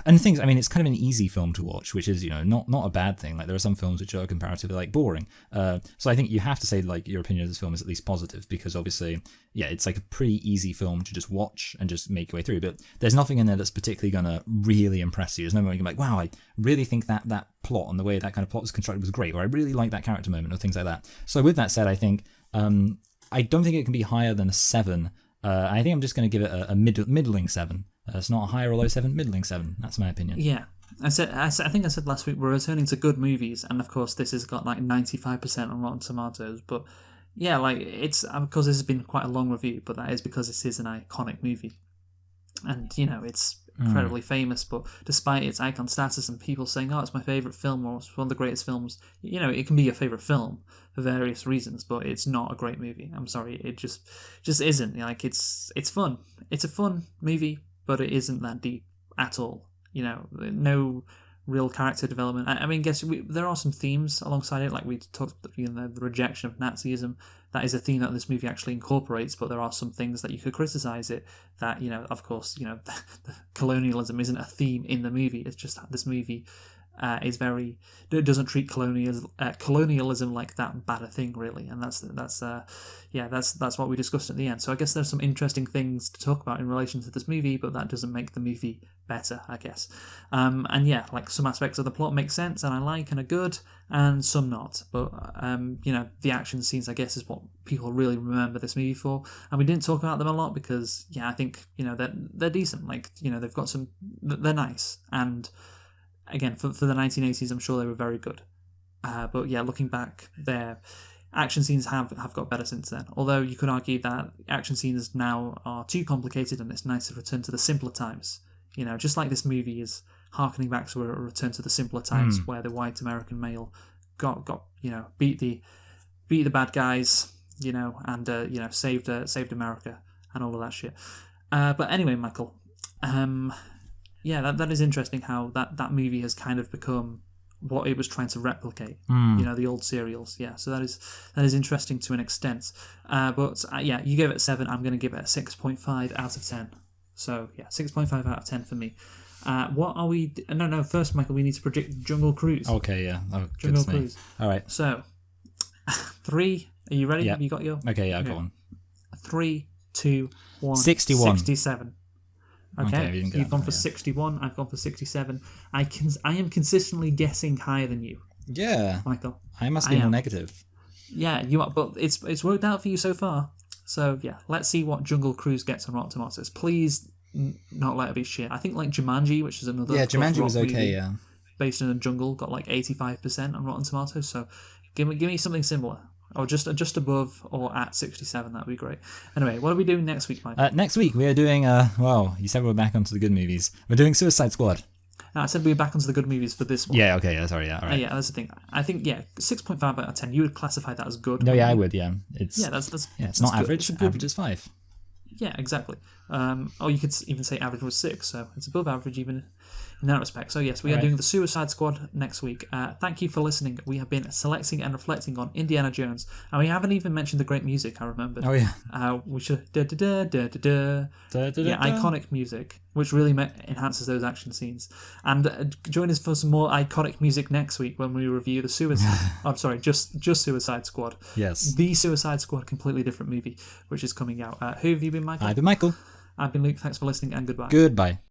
And the things, I mean, it's kind of an easy film to watch, which is, not a bad thing. Like there are some films which are comparatively like boring. So I think you have to say like your opinion of this film is at least positive because obviously, yeah, it's like a pretty easy film to just watch and just make your way through. But there's nothing in there that's particularly gonna really impress you. There's no moment you can be like, wow, I really think that plot and the way that kind of plot was constructed was great, or I really like that character moment or things like that. So with that said, I think I don't think it can be higher than a 7. I think I'm just going to give it a middling 7. It's not a high or low 7, middling 7. That's my opinion. Yeah. I think I said last week we're returning to good movies, and of course this has got like 95% on Rotten Tomatoes. But yeah, like it's of course this has been quite a long review, but that is because this is an iconic movie, and it's incredibly famous. But despite its icon status and people saying, "Oh, it's my favorite film," or "It's one of the greatest films," it can be your favorite film for various reasons, but it's not a great movie. I'm sorry, it just isn't. Like it's fun. It's a fun movie, but it isn't that deep at all. No real character development. I mean, there are some themes alongside it, like we talked about, the rejection of Nazism. That is a theme that this movie actually incorporates, but there are some things that you could criticize it. That of course, the colonialism isn't a theme in the movie. It's just that this movie it doesn't treat colonialism like that bad a thing, really, and that's what we discussed at the end. So I guess there's some interesting things to talk about in relation to this movie, but that doesn't make the movie better, I guess. And yeah, like some aspects of the plot make sense and I like and are good, and some not. But the action scenes, I guess, is what people really remember this movie for. And we didn't talk about them a lot because I think they're decent. Like they've got some, they're nice, and again, for the 1980s, I'm sure they were very good. But yeah, looking back, their action scenes have got better since then. Although you could argue that action scenes now are too complicated and it's nice to return to the simpler times. Just like this movie is harkening back to a return to the simpler times where the white American male got beat the bad guys, and saved America and all of that shit. But anyway, Michael, yeah, that is interesting how that movie has kind of become what it was trying to replicate. The old serials. Yeah, so that is interesting to an extent. But yeah, you gave it a 7. I'm going to give it a 6.5 out of 10. So yeah, 6.5 out of 10 for me. What are we? No. First, Michael, we need to predict Jungle Cruise. Okay, yeah. Oh, Jungle Cruise. All right. So 3. Are you ready? Yeah. You got your? Okay, yeah, go on. 3, 2, 1. 61. 67. Okay, you've gone for 61. I've gone for 67. I am consistently guessing higher than you. Yeah, Michael. I must be more negative. Yeah, you are, but it's worked out for you so far. So yeah, let's see what Jungle Cruise gets on Rotten Tomatoes. Please not let it be shit. I think like Jumanji, which is another Jumanji was okay. Yeah, based in a jungle, got like 85% on Rotten Tomatoes. So give me something similar. Or just above or at 67, that'd be great. Anyway, what are we doing next week, Mike? Next week we are doing, you said we're back onto the good movies. We're doing Suicide Squad. I said we're back onto the good movies for this one. Yeah, okay, yeah, sorry, yeah, all right. Yeah, that's the thing. I think, 6.5 out of 10, you would classify that as good. No, yeah, I would, yeah. It's not average. Average is 5. Yeah, exactly. Or you could even say average was 6, so it's above average even in that respect. So yes, we are doing the Suicide Squad next week. Thank you for listening. We have been selecting and reflecting on Indiana Jones, and we haven't even mentioned the great music. I remembered. Oh yeah. We should iconic music, which really enhances those action scenes. And join us for some more iconic music next week when we review the Suicide. I'm sorry, just Suicide Squad. Yes. The Suicide Squad, completely different movie, which is coming out. Who have you been, Michael? I've been Michael. I've been Luke. Thanks for listening, and goodbye. Goodbye.